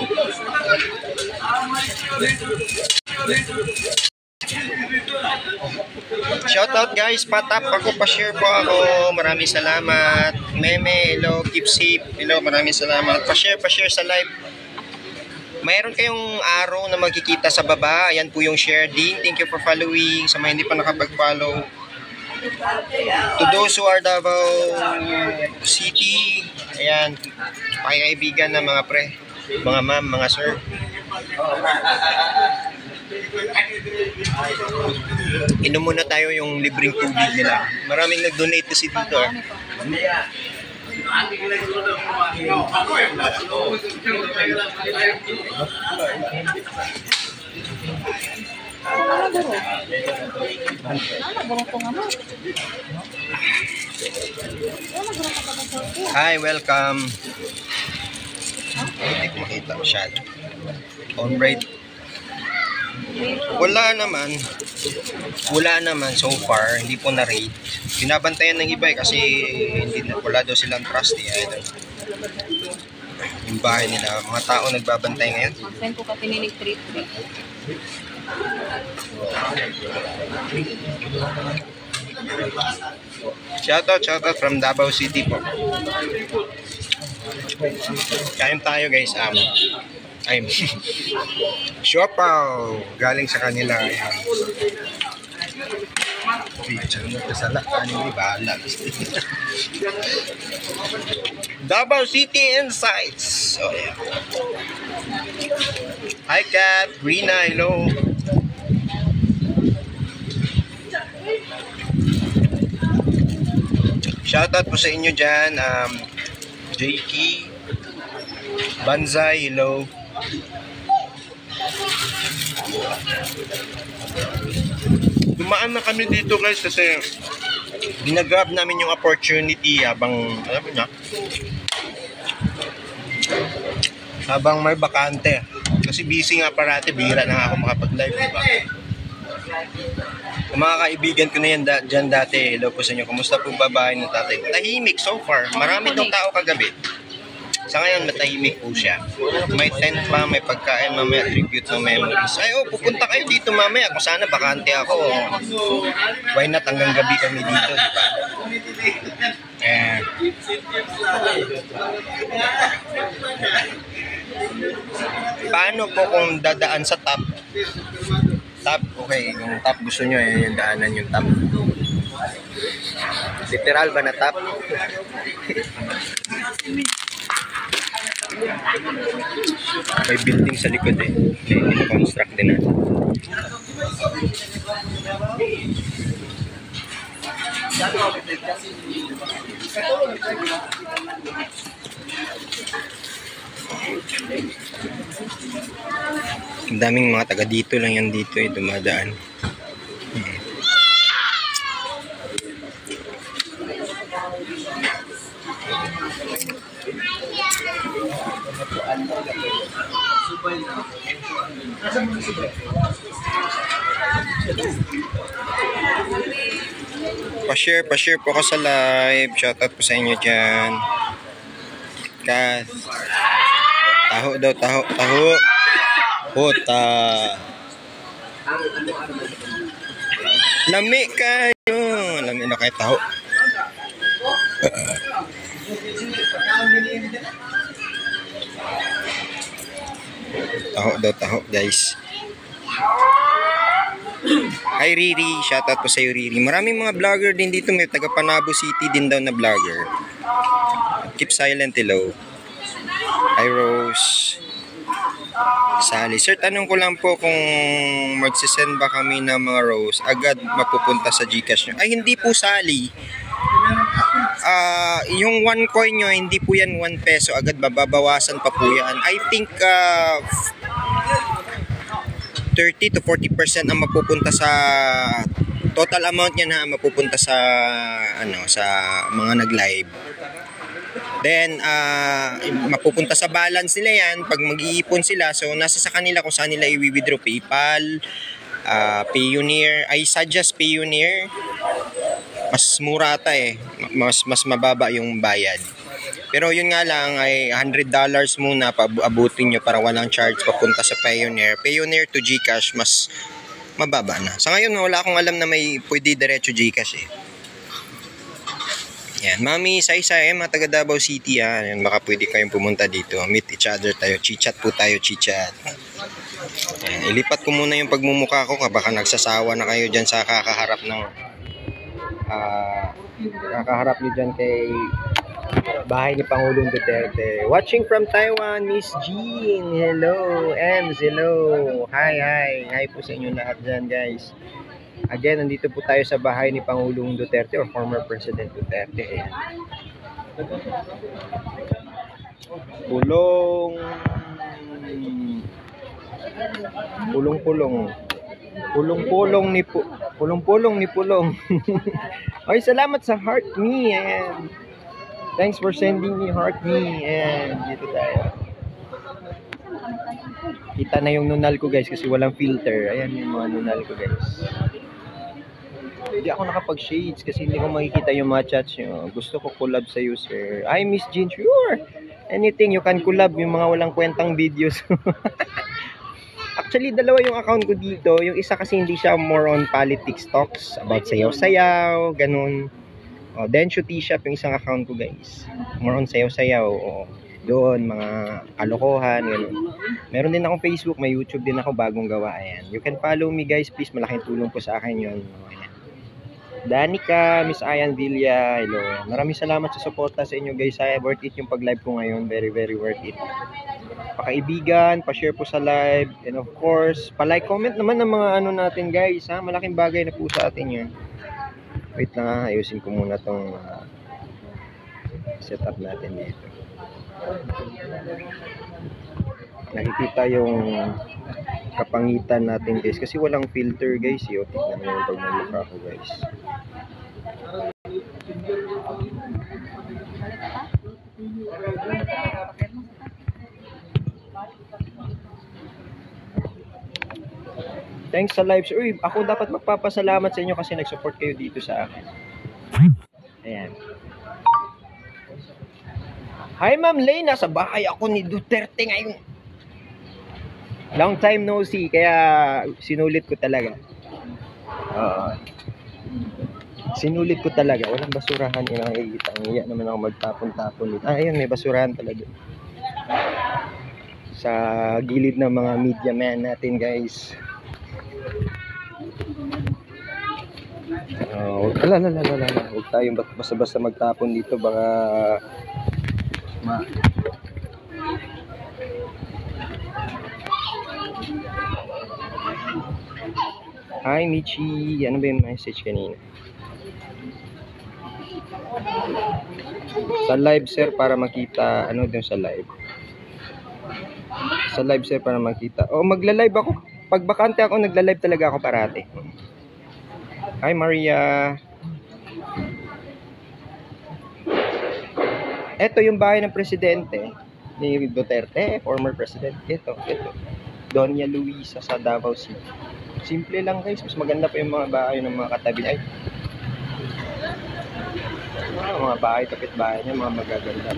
Shoutout guys, patap ako, pa-share po ako. Maraming salamat. Meme, hello, keep safe. Hello, maraming salamat. Pa-share sa live. Mayroon kayong arrow na magkikita sa baba. Ayan po yung share din. Thank you for following. Sa mga hindi pa nakapag-follow. To those who are Davao City, ayan, pakikaibigan na mga pre, mga ma'am, mga sir. Inom muna tayo yung libreng tubig nila. Maraming nag-donate kasi dito. Hi, welcome. Hindi ko makita masyado. On rate. Wala naman so far, hindi po na-rate. Binabantayan ng iba kasi wala daw silang trust yung bahay nila. Mga tao nagbabantay ngayon. Send ko ka tininig trip. Shoutout from Davao City po. Kain tayo guys. I'm Siopaw. Galing sa kanila. Davao City Insights. So, yeah. Hi Kat, Rina, hello. Shoutout po sa inyo dyan. Jakey, Banzai, hello. Dumaan na kami dito guys kasi ginagrab namin yung opportunity habang may bakante. Kasi busy nga parati, bihira na nga ako makapag-live, diba? Yung mga kaibigan ko na yan dyan dati, hello po sa inyo. Kumusta po ba bahay ng tatay? Tahimik so far. Marami daw tao kagabi. Sa ngayon, matahimik po siya. May tent pa, may pagkain, mamaya tribute ng memories. Ay, pupunta kayo dito mamaya. Kung sana bakante ako. Why not hanggang gabi kami dito, di ba? Paano po kung dadaan sa top? Top, okay. Yung top gusto nyo, yung daanan yung top. Literal ba na top? May building sa likod construct din natin. Ang daming mga taga dito lang yan dito dumadaan. Pa-share po ka sa live. Shoutout po sa inyo dyan. Kat. Taho daw, taho. Puta. Lami kayo. Lami na kayo taho. Taho guys. Hi Riri, shoutout po sa iyo Riri. Maraming mga vlogger din dito, may taga Panabo City din daw na vlogger. Keep silent, hello. Hi Rose. Sally, sir, tanong ko lang po kung magsisend ba kami ng mga rose, agad mapupunta sa GCash nyo? Ay, hindi po Sally. Yung 1 coin nyo, hindi po yan 1 peso, agad babawasan pa po yan. I think 30 to 40% ang mapupunta sa total amount niya na mapupunta sa sa mga nag-live. Then mapupunta sa balance nila yan pag mag-iipon sila. So nasa sa kanila kung saan nila i-withdraw, PayPal, Payoneer. I suggest Payoneer. Mas mura ata mas mababa yung bayad. Pero yun nga lang ay $100 muna paabutin nyo para walang charge papunta sa Payoneer. Payoneer to GCash mas mababa na. Sa ngayon wala akong alam na may pwede diretso GCash Yan, Mami, Saysay, mga taga Davao City yan. Baka pwede kayong pumunta dito. Meet each other tayo. Chichat po tayo, chichat. Yan, ilipat ko muna yung pagmumukha ko. Baka nagsasawa na kayo dyan sa kakaharap ng kakaharap nyo dyan kay bahay ni Pangulong Duterte. Watching from Taiwan, Miss Jean. Hello. Ems, hello. Hi po sa inyo lahat dyan, guys. Again, nandito po tayo sa bahay ni Pangulong Duterte or former President Duterte. Pulong. Pulong-pulong. Pulong-pulong ni Pulong-pulong ni Pulong. Ay, salamat sa heart me. And thanks for sending me heart me. And dito tayo. Kita na yung nunal ko guys kasi walang filter. Ayan yung mga nunal ko guys. Hindi ako nakapag-shades kasi hindi ko makikita yung mga chats nyo. Gusto ko collab sa iyo, sir. I Miss Jean, sure. Anything you can collab, yung mga walang kwentang videos. Actually, dalawa yung account ko dito. Yung isa kasi hindi siya more on politics talks, about sayaw-sayaw, ganun. Oh, Densho T-Shop yung isang account ko, guys. More on sayaw-sayaw. Oh, doon, mga kalokohan, ganun. Meron din akong Facebook, may YouTube din ako bagong gawa. Ayan. You can follow me, guys. Please, malaking tulong po sa akin yun. Ayan. Danica, Miss Ayan Villa, hello. Maraming salamat sa suporta sa inyo, guys. Worth it yung pag-live ko ngayon. Very, very worth it. Pakaibigan, pa-share po sa live, and of course, pa-like, comment naman ng mga ano natin guys, ha? Malaking bagay na po sa atin yun. Wait lang ha, ayusin ko muna tong setup natin dito. Nakikita yung kapangitan natin guys, kasi walang filter guys, yun. Tignan mo yung pagmamukha ko guys. Thanks sa live. Uy, ako dapat magpapasalamat sa inyo kasi nag-support kayo dito sa akin. Ayan. Hi Ma'am Lay, nasa bahay ako ni Duterte ngayon. Long time no see, kaya sinulit ko talaga. Sinulit ko talaga. Walang basurahan yung nakikita. Iya naman ako magtapon-tapon dito. Ayun, may basurahan talaga. Sa gilid ng mga media man natin guys. Huwag tayong basta-basta magtapon dito, baka Hi Michi, ano ba yung message kanina? Sa live sir para makita, ano din sa live? Sa live sir para makita. Oh, magla-live ako. Pag bakante ako, nagla-live talaga ako parati. Hi Maria. Ito yung bahay ng presidente ni Duterte, former president. Ito. Doña Luisa sa Davao City. Simple lang guys, mas maganda pa yung mga bahay ng mga katabi. Ay. Mga bahay, kapit-bahay niya, mga magaganda.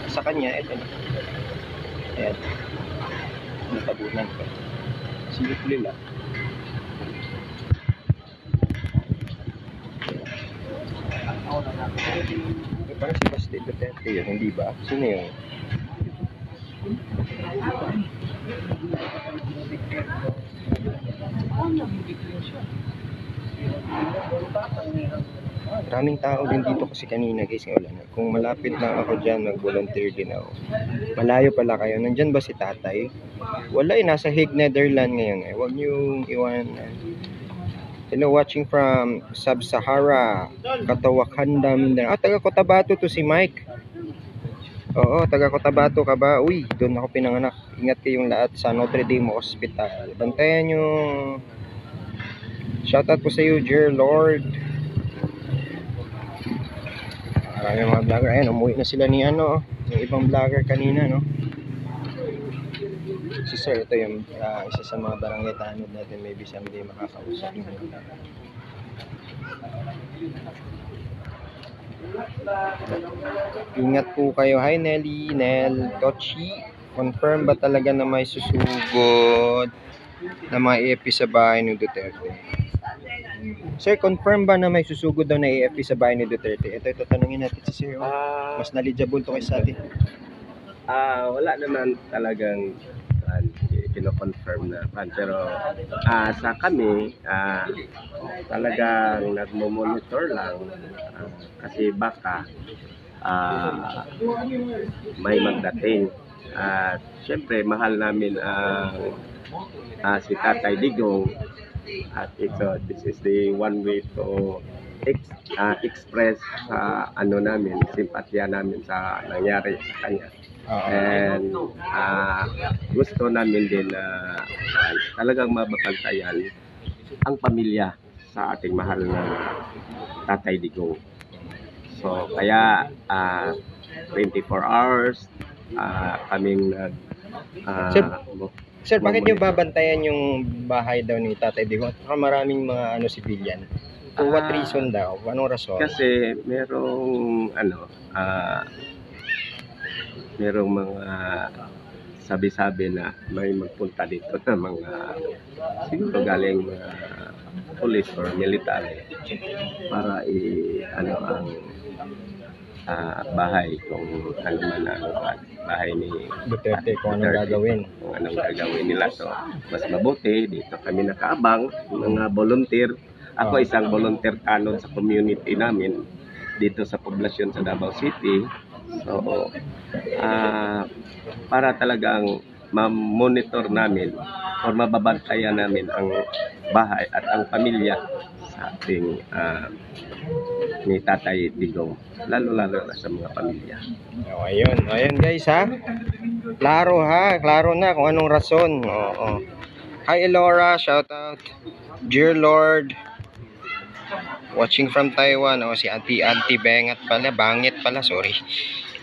Sa kanya, ito na. Ayan. Natabunan ko. Simple lang. Parang si Basti Duterte yun, hindi ba? Sino yun? Maraming tao din dito kasi kanina guys, wala na. Kung malapit na ako dyan, nag-volunteer din ako. Malayo pala kayo. Nandyan ba si tatay? Wala eh, nasa Hague, Netherlands ngayon eh. Huwag niyong iwan. Hello, watching from Sub-Sahara, Katawakanda, Mindanao. Taga Cotabato to si Mike. Oo, taga Cotabato ka ba? Uy, doon ako pinanganak. Ingat kayong lahat sa Notre Dame Hospital. Bantayan nyo. Shoutout po sa iyo, dear Lord. Maraming mga vlogger. Ayan, umuwi na sila ni ano, yung ibang vlogger kanina, no? Si sir, ito yung isa sa mga barangay tanod natin. Maybe someday makakausap nyo. Ingat po kayo. Hi Nelly, Nel, Tochi. Confirm ba talaga na may susugod na mga AFP sa bahay ni Duterte? Sir, confirm ba na may susugod daw na AFP sa bahay ni Duterte? Ito tanungin natin si sir. Mas knowledgeable to kay sa atin. Wala naman talagang kino-confirm na pero sa kami talagang nagmo-monitor lang kasi baka may magdating at syempre mahal namin si Tatay Digong at this is the one way to express sa ano namin, simpatya namin sa nangyari sa kanya. And gusto namin din na talagang mababantayan ang pamilya sa ating mahal na Tatay Digong. So kaya 24 hours kaming nag Sir, bakit nyo babantayan yung bahay daw ni Tatay Digong? At maraming mga civilian. For what reason daw? Anong rason? Kasi merong merong mga sabi-sabi na may magpunta dito na mga siguro galing police or military para ang bahay kung ano man ang bahay ni Duterte, kung anong gagawin. Kung anong gagawin nila. So, mas mabuti, dito kami nakaabang, mga volunteer. Ako isang volunteer canon sa community namin dito sa poblasyon sa Davao City. So, para talagang ma-monitor namin or mababantayan namin ang bahay at ang pamilya sa ating ni Tatay Digong, lalo-lalo na sa mga pamilya. Oh, ayun guys ha. Klaro na kung anong rason. Oo. Hi Elora, shout out. Dear Lord. Watching from Taiwan. Si Auntie Bengat pala, Bangit pala, sorry.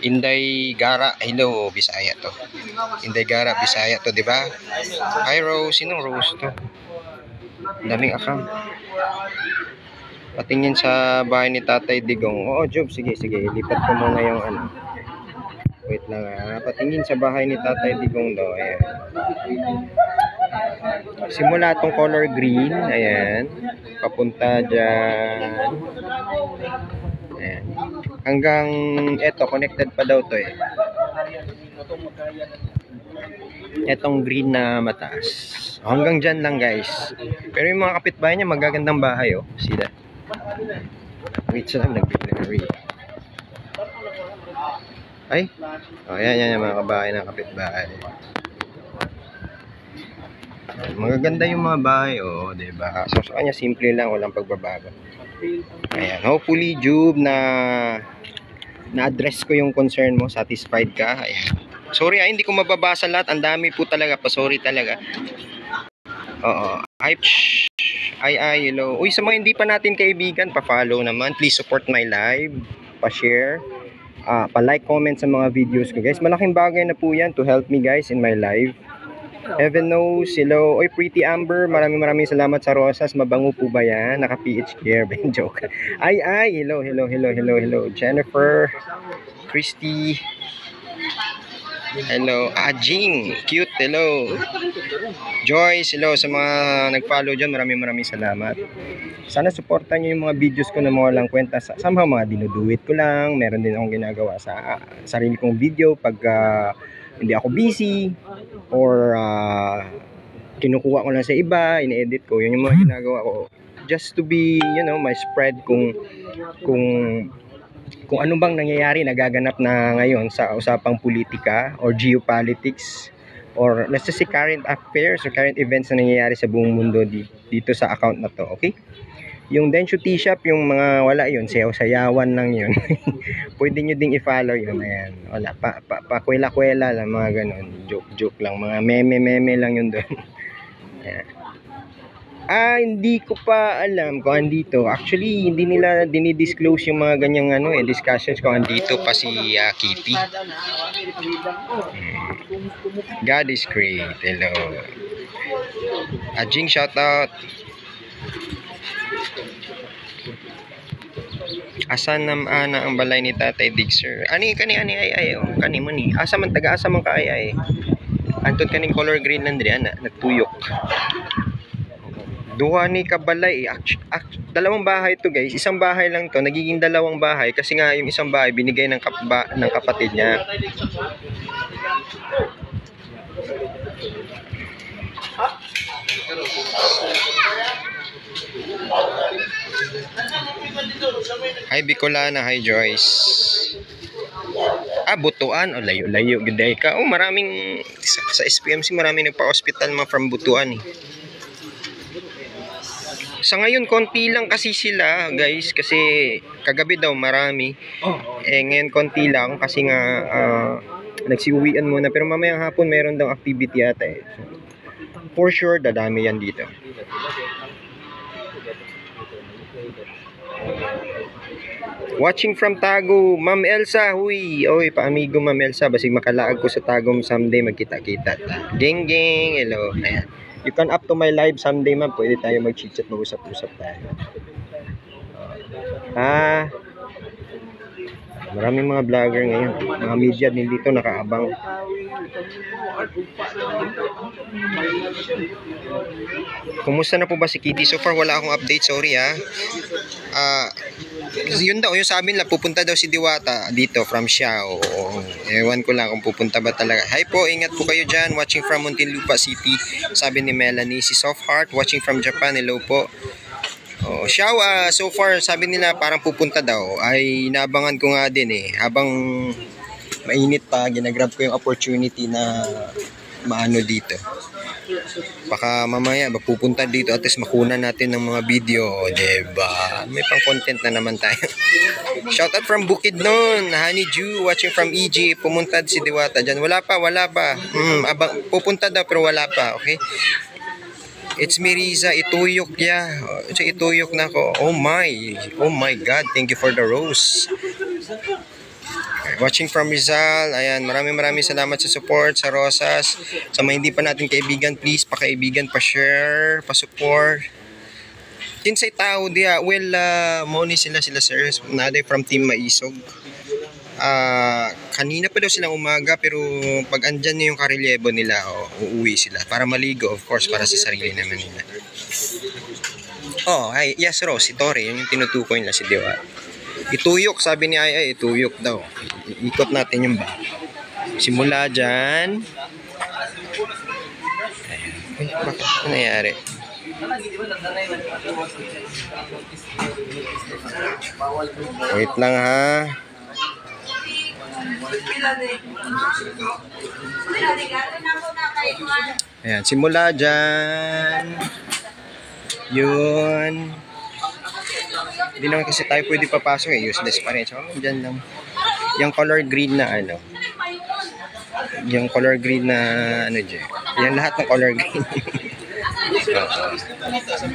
Inday Gara, hello, Bisaya to. Inday Gara, Bisaya to, di ba? Hi Rose, sinong Rose to? Daming akam. Patingin sa bahay ni Tatay Digong. Oo, Job, sige. Lipat ko muna yung Wait lang Patingin sa bahay ni Tatay Digong daw. Ayan. Simula tong color green. Ayan. Papunta dyan. Ayan. Hanggang eto, connected pa daw to eh. Etong green na mataas. Hanggang dyan lang guys. Pero yung mga kapitbahay niya, magagandang bahay oh. See that? Wait lang, nag-declare. Ay? Yan yung mga kabahay ng kapitbahay. Magaganda yung mga bahay, diba? So sa kanya, simple lang, walang pagbabago. Ayan, hopefully, Jube, na-address ko yung concern mo, satisfied ka. Ayan. Sorry, hindi ko mababasa lahat. Ang dami po talaga, sorry talaga. Oo. Ay, hello. Uy, sa mga hindi pa natin kaibigan, pa-follow naman. Please support my live. Pa-share. Pa-like, comment sa mga videos ko, guys. Malaking bagay na po yan to help me, guys, in my live. Heaven knows. Hello. Oy, Pretty Amber. Maraming salamat sa rosas. Mabango po ba yan? Naka-PH care. Joke. Ay. Hello. Jennifer. Christy. Hello, Ajing, cute, hello. Joyce, hello sa mga nag-follow dyan, maraming salamat. Sana supportan nyo yung mga videos ko na mga walang kwenta. Somehow mga dinuduit ko lang, meron din akong ginagawa sa sarili kong video pag hindi ako busy or kinukuha ko lang sa iba, ine-edit ko, yun yung mga ginagawa ko. Just to be, my spread kung ano bang nangyayari, nagaganap na ngayon sa usapang politika or geopolitics or let's just say current affairs or current events na nangyayari sa buong mundo dito sa account na to, okay? Yung Densho T-Shop, yung mga wala yun, sayaw-sayawan lang yun. Pwede nyo ding i-follow yun, ayan. Wala, pakwela-kwela lang, mga ganun, joke lang, mga meme lang yun doon. Ayan. Hindi ko pa alam kung andito. Actually, hindi nila dinidisclose yung mga ganyang discussions kung andito pa si Kitty. God is great. Hello. Ajing, shout out. Asan ana ang balay ni Tatay Dig, sir? Kani ay kani mo ni. Asa man taga-asa man ka ay. Anton kaning color green lang diri ana, nagtuyok. Duha ni kabalay. Dalawang bahay to guys. Isang bahay lang to. Nagiging dalawang bahay. Kasi nga yung isang bahay binigay ng kapatid niya. Hi Bicolana. Hi Joyce. Butuan. Layo. Giday ka. Maraming sa SPMC maraming nagpa-hospital mga from Butuan eh. Sa ngayon, konti lang kasi sila, guys. Kasi kagabi daw marami. Ngayon, konti lang. Kasi nga, nagsiuwian muna. Pero mamayang hapon, meron daw activity yata eh. So, for sure, dadami yan dito. Watching from Tago, Ma'am Elsa, huy. Oy, pa-amigo Ma'am Elsa. Basig makalaag ko sa Tagum someday, magkita-kita. Geng, geng, hello. Ayan. You can up to my live someday, ma'am. Pwede tayo mag-chit-chat, mag-usap-usap tayo. Maraming mga vlogger ngayon. Mga media din dito nakaabang. Kumusta na po ba si Kitty? So far, wala akong update. Sorry, yun daw, yung sabi nila, pupunta daw si Diwata dito from Siao. Ewan ko lang kung pupunta ba talaga. Hi po, ingat po kayo dyan. Watching from Muntinlupa City. Sabi ni Melanie. Si Soft Heart, watching from Japan. Hello po. Siao, so far, sabi nila parang pupunta daw. Ay, inabangan ko nga din eh. Habang mainit pa, ginagrab ko yung opportunity na maano dito. Baka mamaya pupunta dito at least makunan natin ng mga video, diba? May pang content na naman tayo. Shoutout from Bukidnon, Honeydew, watching from EG. Pumunta si Diwata dyan. Wala pa. Pupunta daw pero wala pa, okay? It's me, Riza. Ituyok ya. Ituyok na ako. Oh my God. Thank you for the rose. Watching from Rizal. Ayan, maraming salamat sa support, sa rosas. Sa mga hindi pa natin kaibigan, please, pakaibigan, pa-share, pa-support. Kinsay tao diya. Well, moni sila sir. Naday from Team Maisog. Kanina pa daw silang umaga, pero pag andyan na yung karelyebo nila, uuwi sila. Para maligo, of course, para sa sarili naman nila. Hi, yes, Rose, si Tori, yun yung tinutukoy nila si Dewa. Ituyok, sabi ni Ay, ituyok daw. Ikot natin yung ba. Simula dyan. Ayan. Bakit? Ano nangyari? Wait lang ha. Ayan, simula dyan. Yun. Hindi naman kasi tayo pwede papasok eh. Useless pa rin. So, dyan lang. Yung color green na ano. Yung color green na ano dyan. Yan lahat ng color green.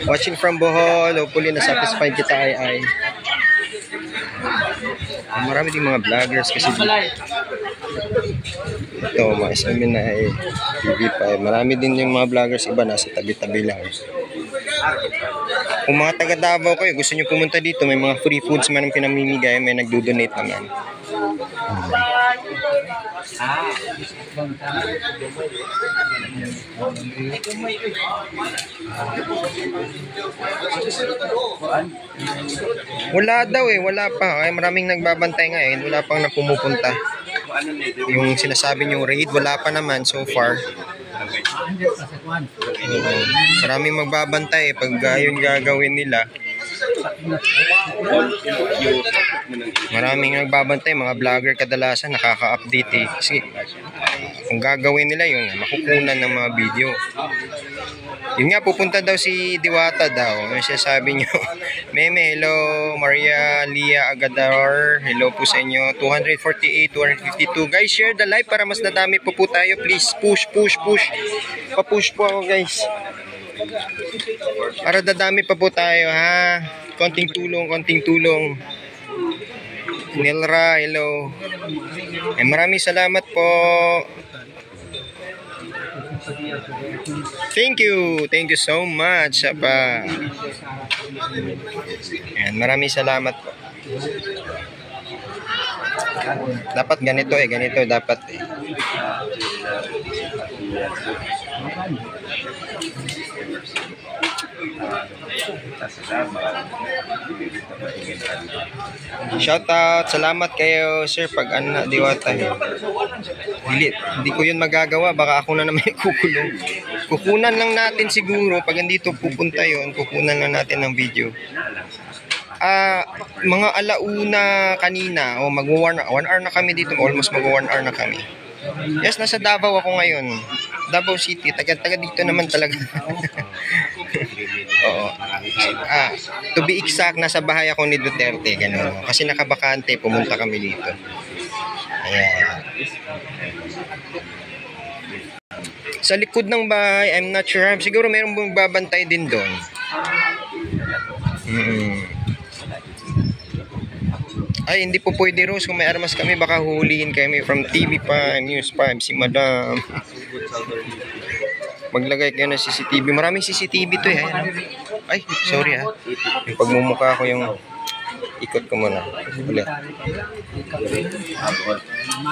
Watching from Bohol. Hopefully na-satisfied kita ay. Marami din mga vloggers kasi dito. Ito, maisamin na ay TV5. Marami din yung mga vloggers iba nasa tabi-tabi lang. Kung mga taga Davao kayo, gusto nyo pumunta dito, may mga free foods man ang pinamimigay, may nagdo-donate naman. Wala daw eh, wala pa. Ay, maraming nagbabantay nga eh, wala pang napumupunta. Yung sinasabi yung raid, wala pa naman so far. Maraming magbabantay pag yun gagawin nila. Maraming nagbabantay, mga vlogger kadalasan nakaka-update eh. Kasi kung gagawin nila yun, makukunan ng mga video. Yun nga, pupunta daw si Diwata daw. Ano siya sabi nyo? Meme, hello. Maria Lia Agadar, hello po sa inyo. 248, 252. Guys, share the live para mas nadami po tayo. Please, push. Pa-push po ako, guys. Para dadami pa po tayo, ha? Konting tulong. Nilra, hello. Maraming salamat po. Thank you so much. Ayan, maraming salamat po. Dapat ganito dapat eh. Shout out, salamat kayo sir pag ano Diwata. Hindi ko yun magagawa, baka ako na naman kukulong. Kukunan lang natin siguro pag andito pupunta yun, kukunan lang natin ng video. Mga alauna kanina o mag-1 hour na kami dito, almost mag-1 hour na kami. Yes, nasa Davao ako ngayon. Davao City, taga dito naman talaga. Oo. To be exact, nasa bahay ako ni Duterte, ganun. Kasi nakabakante, pumunta kami dito. Ayan. Sa likod ng bahay, I'm not sure. Siguro mayroong babantay din doon. Ay, hindi po pwede, Rose. Kung may armas kami, baka huliin kami from TV5, News 5, si Madam. Maglagay kayo ng CCTV. Maraming CCTV to eh. Ay, sorry ha. Yung pagmumukha ko yung... Ikot ko muna. Ulit.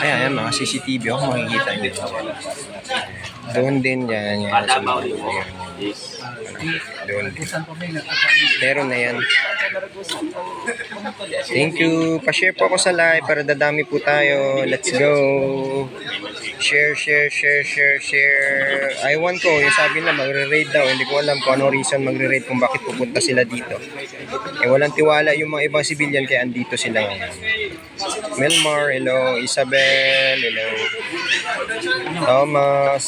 Ayan, mga CCTV ako makikita nyo. Doon din yan. Doon din. Meron na yan. Thank you. Pa-share po ako sa live para dadami po tayo. Let's go. Share. Iwan ko. Yung sabi na magre-raid daw. Hindi ko alam kung ano reason magre-raid kung bakit pupunta sila dito. Eh walang tiwala yung mga ibang civilian kaya andito sila ngayon. Melmar, hello. Isabel, hello. Thomas.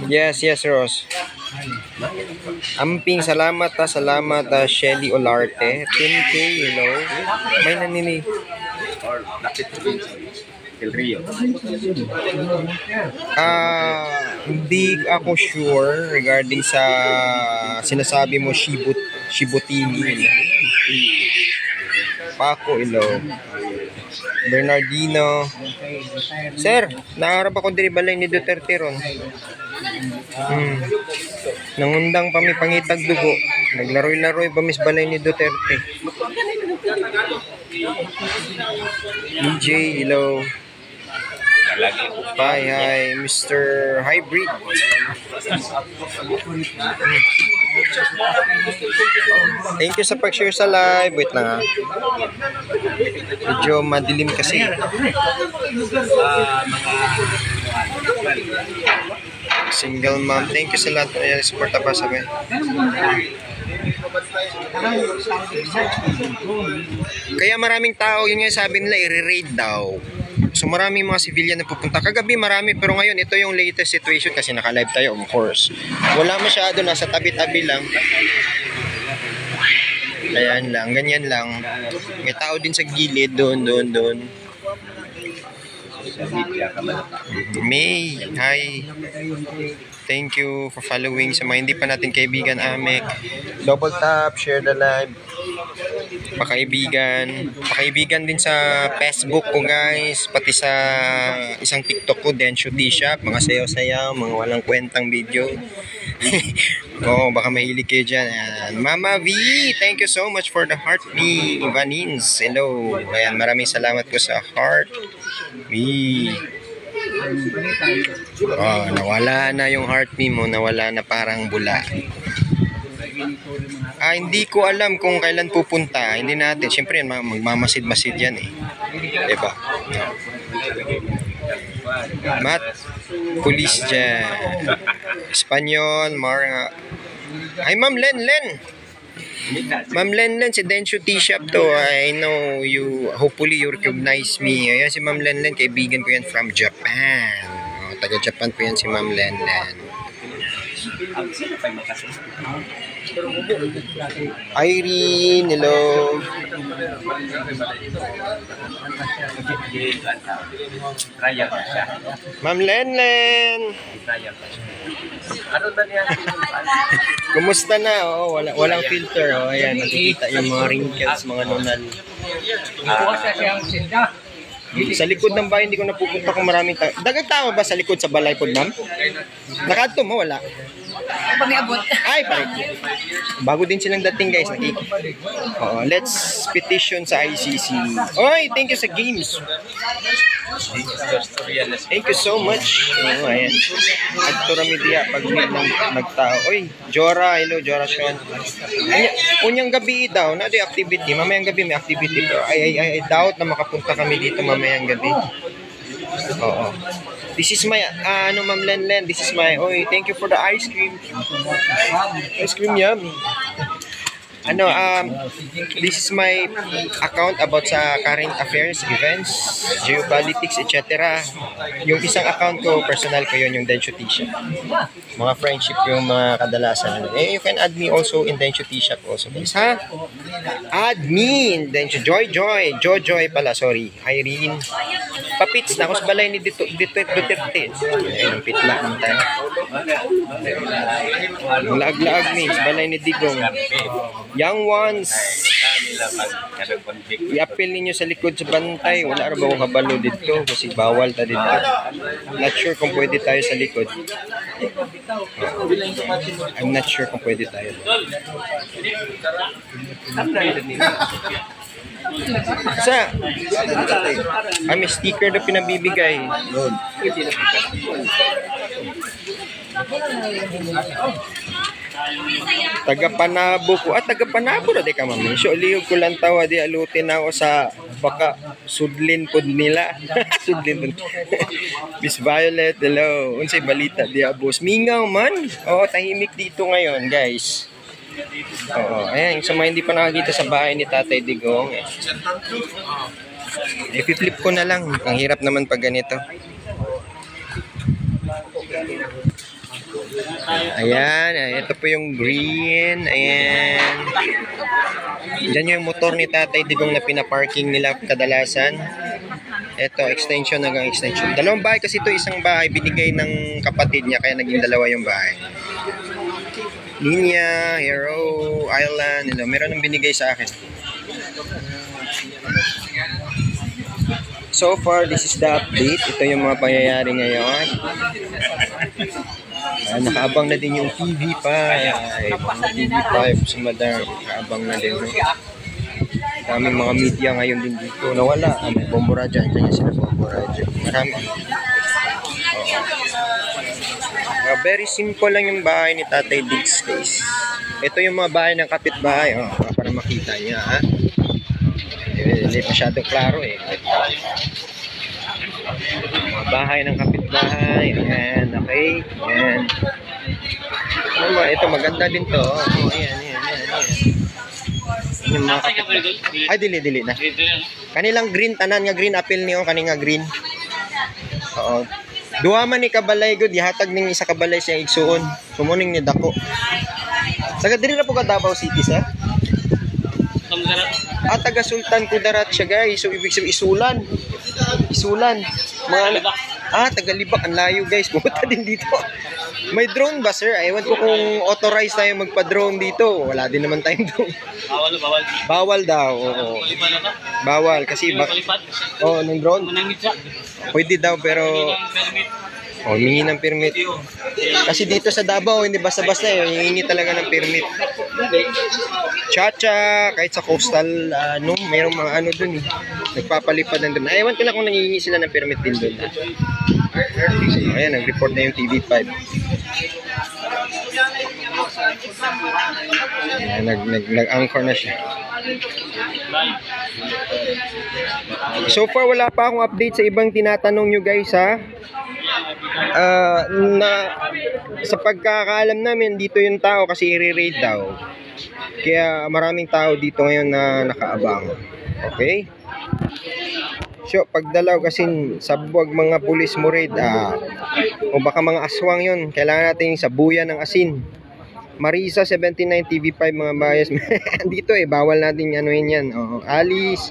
Yes, Rose. Amping, salamat Shelly Olarte. 10K, hello. May nanini. Del Rio. Hindi ako sure regarding sa sinasabi mo Shibutini. Paco, hello. Bernardino. Sir, naharap ako diri balay ni Duterte ron. Nangundang pa mi pangitag dugo. Naglaroy-laroy pa mis balay ni Duterte. DJ, hello. Hi, Mr. Hybrid. Thank you sa pag-share sa live. Wait lang ha. Medyo madilim kasi. Single mom. Thank you sa lahat na support pa sa akin. Kaya maraming tao, yun nga sabi nila, i-raid daw. So maraming mga civilian na pupunta. Kagabi marami, pero ngayon ito yung latest situation kasi naka-live tayo, of course. Wala masyado, nasa tabi-tabi lang. Ayan lang, ganyan lang. May tao din sa gilid, doon. May, hi. Thank you for following sa mga hindi pa natin kaibigan, Amek. Double tap, share the live. Pakaibigan din sa Facebook ko, guys. Pati sa isang TikTok ko, Densho T-Shop. Mga sayaw-sayaw, mga walang kwentang video. Oo, baka mahilig kayo dyan. Ayan. Mama V, thank you so much for the heart me. Vanins, hello. Ayan, maraming salamat po sa heart. Nawala na yung heart me mo, nawala na parang bula. Hindi ko alam kung kailan pupunta. Hindi natin, syempre magmamasid-masid yan eh. Diba? Mat, pulis dyan. Espanyol, Ay, Ma'am Len. Ma'am Len, si Densho T-Shop to. I know you, hopefully you recognize me. Ayan si Ma'am Len, kaibigan ko yan from Japan. Taga-Japan po yan si Ma'am Len. Irene, hello. Ma'am Len. Kumusta na? Walang filter. Ayan, nakikita yung mga wrinkles, mga nunal. Sa likod ng bahay, hindi ko napupunta kung maraming tao. Dagang tao ba sa likod sa balay po, ma'am? Nakadto mo, wala? Pamiabot. Ay, pare. Bago din silang dating, guys. Let's petition sa ICC. Oy, thank you sa games. Thank you so much. Ayan. At Turamidia, pag may nagtao. Uy, Jora, hello, Jora Sean. Unyang gabi daw, na di activity. Mamayang gabi may activity. Pero I doubt na makapunta kami dito mamayang gabi. Oo. This is my, Ma'am Len, this is my, thank you for the ice cream. Ice cream yummy. This is my account about sa current affairs, events, geopolitics, etc. Yung isang account ko, personal ko yun, yung Densho T-Shop. Mga friendship yung mga kadalasan. You can add me also in Densho T-Shop also, guys, ha? Add me in Densho. Joy pala, sorry. Irene. Papits na, kus balay ni Duterte. Ayun, pitla ng tayo. Laag-laag ni, balay ni Digong. Young ones, i-appeal ninyo sa likod sa bantay. Wala rin ba akong kabalo dito? Kasi bawal ta dito. Not sure kung pwede tayo sa likod. I'm not sure kung pwede tayo. May sticker na pinabibigay. Taga-Panabo ko. Taga-Panabo na di ka mami. So, liyog ko lang tawa di alutin ako sa baka sudlin pod nila. Sudlin pod. Miss Violet, hello. Unsay balita di abos. Mingaw man. Oo, tahimik dito ngayon, guys. Oo, ayan. Sa mga hindi pa nakakita sa bahay ni Tatay Digong. I-flip ko na lang. Ang hirap naman pag ganito. Ayan, ito po yung green. Ayan. Diyan yung motor ni Tatay Digong na pinaparking nila kadalasan. Ito, extension hanggang extension. Dalawang bahay kasi ito, isang bahay binigay ng kapatid niya kaya naging dalawa yung bahay. Linya, Hero, Island, meron nang binigay sa akin. So far, this is the update. Ito yung mga pangyayari ngayon. Nakaabang na din yung TV5. TV5 si Madam. Nakaabang na din. Daming mga media ngayon din dito. Nawala. May bombora dyan. Diyan sila bombora dyan. Marami. Very simple lang yung bahay ni Tatay Diggs, guys. Ito yung mga bahay ng kapitbahay. Para makita niya, ha? Hindi masyadong klaro, eh. Mga bahay ng kapitbahay. Ayan, okay. Ayan. Ito, maganda din to. Ayan. Yung mga kapitbahay. Ay, dili na. Kanilang green, tanan nga green, apple niyo. Kaninga green. Oo. Duha man ni kabalay gud, ihatag ning isa kabalay siya igsuon. Sumuning ni dako. Taga diri na po ka Davao City, sir? Taga Sultan Kudarat siya, guys. So ibig sabihin isulan. Mga taga Libak, ang layo, guys. Pumunta din dito. May drone ba, sir? Ewan ko kung authorized tayo magpa-drone dito. Wala din naman tayong drone. Bawal daw. Oo. Bawal kasi ng drone. Pwede daw pero humingi ng permit. Kasi dito sa Davao hindi basta-basta hihingi talaga ng permit. Chacha, kahit sa coastal mayroong mga dun nagpapalipad ng drone. Ewan ko lang kung nangihingi sila ng permit din dun. So, ayan, nag-report na yung TV5. Nag-anchor na siya. So far wala pa akong update sa ibang tinatanong nyo, guys, ha. Sa pagkakaalam namin dito yung tao kasi i-raid daw. Kaya maraming tao dito ngayon na nakaabang. Okay? So pagdalaw kasi sabwag mga pulis mo raid o baka mga aswang yun, kailangan natin sabuyan ng asin. Marisa 79 TV5 mga bias. Dito bawal natin yan. Alice,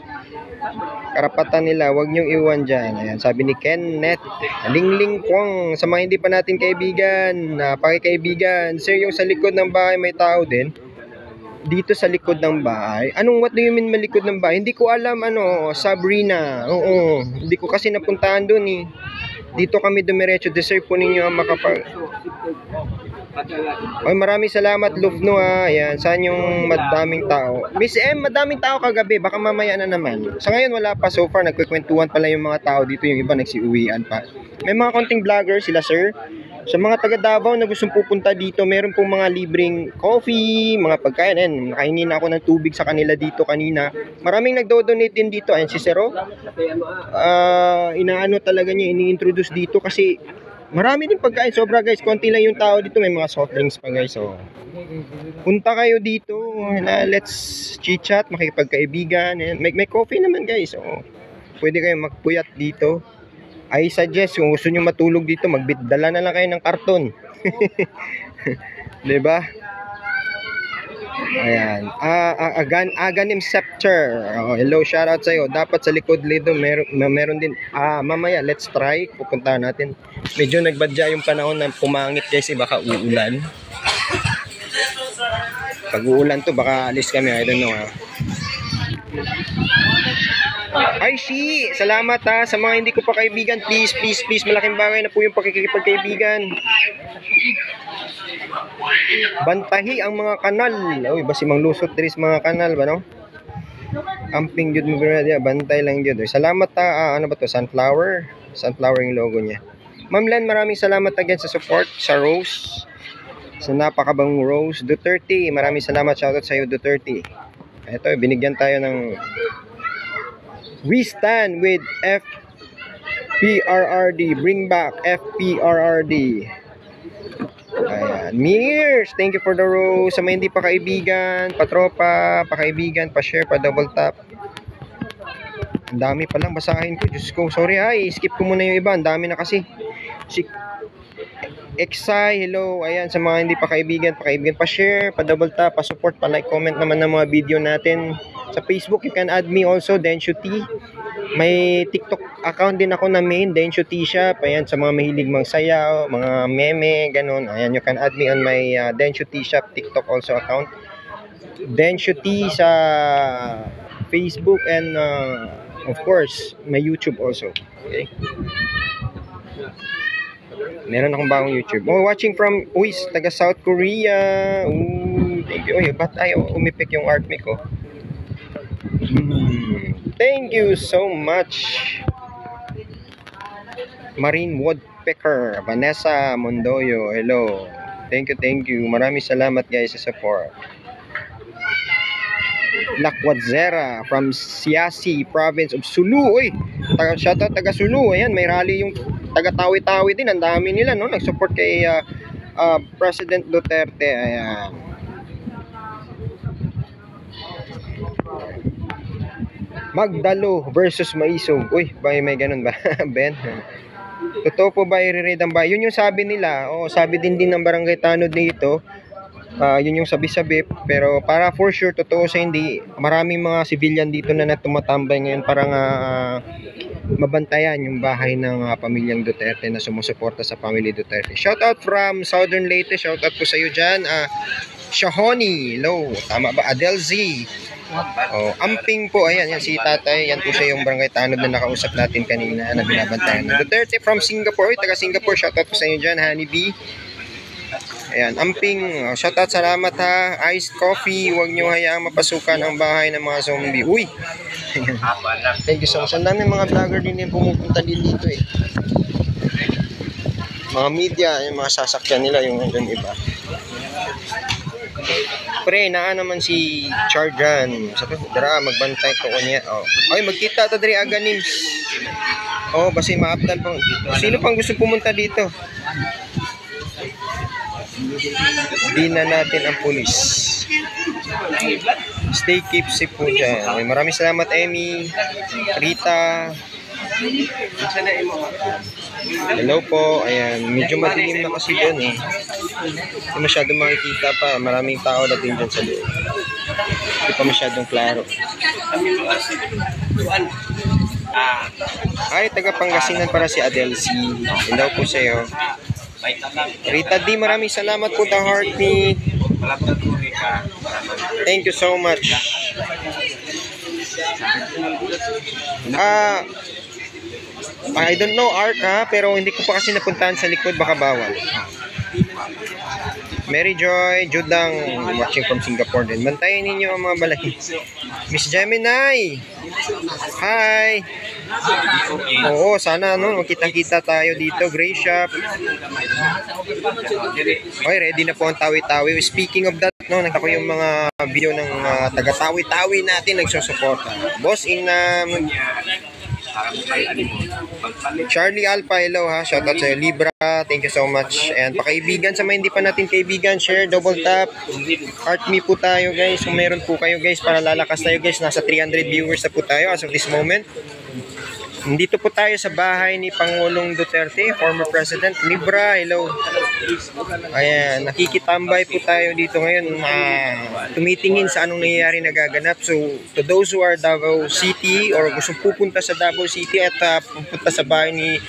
karapatan nila, wag niyong iwan dyan. Ayan, sabi ni Kenneth. Lingling Kwang, sa mga hindi pa natin kaibigan, pakikaibigan, sir, yung sa likod ng bahay may tao din. Dito sa likod ng bahay. What do you mean malikod ng bahay? Hindi ko alam, Sabrina. Oo, hindi ko kasi napuntahan doon, eh. Dito kami dumiretso. Deserve po ninyo ang Oy, maraming salamat, Lufno, ha. Ayan, saan yung madaming tao? Miss M, madaming tao kagabi. Baka mamaya na naman. Sa ngayon, wala pa. So far, nagkukwentuhan pala yung mga tao dito. Yung iba, nagsiuwian pa. May mga konting vlogger sila, sir. Sa mga taga Davao na gustong pupunta dito, meron pong mga libreng coffee, mga pagkain. Ayan, nakahingi na ako ng tubig sa kanila dito kanina. Maraming nagdo-donate din dito. Ayan, si Zero. Inaano talaga niya, ini-introduce dito kasi marami din pagkain. Sobra, guys. Konti lang yung tao dito. May mga soft drinks pa, guys. So, punta kayo dito. Let's chit-chat, makikipagkaibigan. Ayan. May coffee naman, guys. So, pwede kayong magpuyat dito. I suggest kung gusto nyo matulog dito, dala na lang kayo ng karton. Diba? Ayan. Aganim Scepter. Oh, hello, shoutout sa'yo. Dapat sa likod dito meron din. Mamaya, let's try. Pupuntahan natin. Medyo nagbadya yung panahon na pumangit kasi baka uulan. Pag uulan to, baka alis kami. I don't know, ha. Ay, Shi! Salamat, ha. Sa mga hindi ko pa kaibigan, please. Malaking bagay na po yung pakikipagkaibigan. Bantahi ang mga kanal. Uy, basi mang lusot diri sa mga kanal ba, no? Amping jud mo dia, bantay lang jud. Salamat, ha. Ano ba to? Sunflower yung logo niya. Ma'am Len, maraming salamat again sa support sa Rose. Sa napakabang Rose Duterte. Maraming salamat, shoutout sa iyo, Duterte. Ito, binigyan tayo ng We stand with FPRRD. Bring back FPRRD. Ayan. Mears, thank you for the rose. Sa mga hindi pa kaibigan, patropa, pakaibigan, pa-share, pa-double tap. Ang dami palang basahin ko. Diyos ko, sorry, skip ko muna yung iba. Ang dami na kasi. Si Exai, hello. Ayan, sa mga hindi pa kaibigan, pa-share, pa-double tap, pa-support, pa-like, comment naman ng mga video natin. Sa Facebook, you can add me also, Densho T. May TikTok account din ako na main, Densho T Shop. Ayan, sa mga mahilig magsayaw, mga meme, ganun. Ayan, you can add me on my Densho T Shop TikTok also account. Densho T sa Facebook and of course, my YouTube also. Okay? Meron akong bagong YouTube. Oh, watching from taga South Korea. Ooh, thank you. Oy, ba't ayaw umipik yung art mic ko? Thank you so much. Marine Woodpecker, Vanessa Mondoyo, hello. Thank you. Maraming salamat, guys, sa support. Lakwadzera from Siasi Province of Sulu. Uy, shoutout taga Sulu. Ayan, may rally yung taga Tawi-Tawi din. Ang dami nila, no? Nag-support kay President Duterte. Ayan. Magdalo versus Maisog. Uy, may ganun ba? Ben? Totoo po ba i-read ang ba? Yun yung sabi nila. Sabi din ng barangay Tanod dito. Yun yung sabi-sabi. Pero para for sure, totoo sa hindi, maraming mga civilian dito na tumatambay ngayon para nga mabantayan yung bahay ng pamilyang Duterte na sumusuporta sa family Duterte. Shoutout from Southern Leyte. Shoutout po sa iyo dyan. Shahoni. Hello. Tama ba? Adel Z. Amping po, ayan si tatay, yan po siya yung barangay Tanod na nakausap natin kanina na binabantayan. Duterte from Singapore, taga Singapore, shoutout po sa inyo dyan, Honey B. Ayan, Amping, shoutout, salamat, ha. Iced coffee, huwag nyo hayaang mapasukan ang bahay ng mga zombie. Uy! Thank you so much. Ang dami mga vlogger din pumupunta din dito eh. Mga media, yung mga sasakyan nila, yung iba. Pre, naman si Charjan. Sabi, dara, magbantay ko niya. Ay, magkita ta diri aganim. Basi maaptan pa. Sino pang gusto pumunta dito? Di na natin ang pulis. Stay keep safe po dyan. Ay, maraming salamat, Emmy, Rita. Hello po. Ayan, medyo madilim na kasi doon eh. Hindi masyadong makikita pa. Maraming tao na din dyan sa loob. Hindi pa masyadong klaro. Ay, taga Pangasinan para si Adelcy. Hello po sa iyo. Rita D, maraming salamat po ta Hearty. Thank you so much. I don't know Ark, ha, pero hindi ko pa kasi napuntahan sa likod, baka bawal. Mary Joy, Judang, watching from Singapore din. Bantayan ninyo ang mga balay. Miss Gemini! Hi! Oo, sana magkita-kita tayo dito. Gray Shop. Okay, ready na po ang tawi-tawi. Speaking of that, nakita ko yung mga video ng taga-tawi-tawi natin nagsusuporta. Boss Inam, Charlie Alpha, hello ha. Shoutout sa Libra. Thank you so much. And pakaibigan sa mga hindi pa natin kaibigan, share, double tap. Heart me po tayo guys. Kung meron po kayo guys para lalakas tayo guys. Nasa 300 viewers na po tayo as of this moment. Dito po tayo sa bahay ni Pangulong Duterte, former President. Libra, hello. Ayan, nakikitambay po tayo dito ngayon. Tumitingin sa anong nangyayari nagaganap. So, to those who are Davao City or gusto pupunta sa Davao City at pupunta sa bahay ni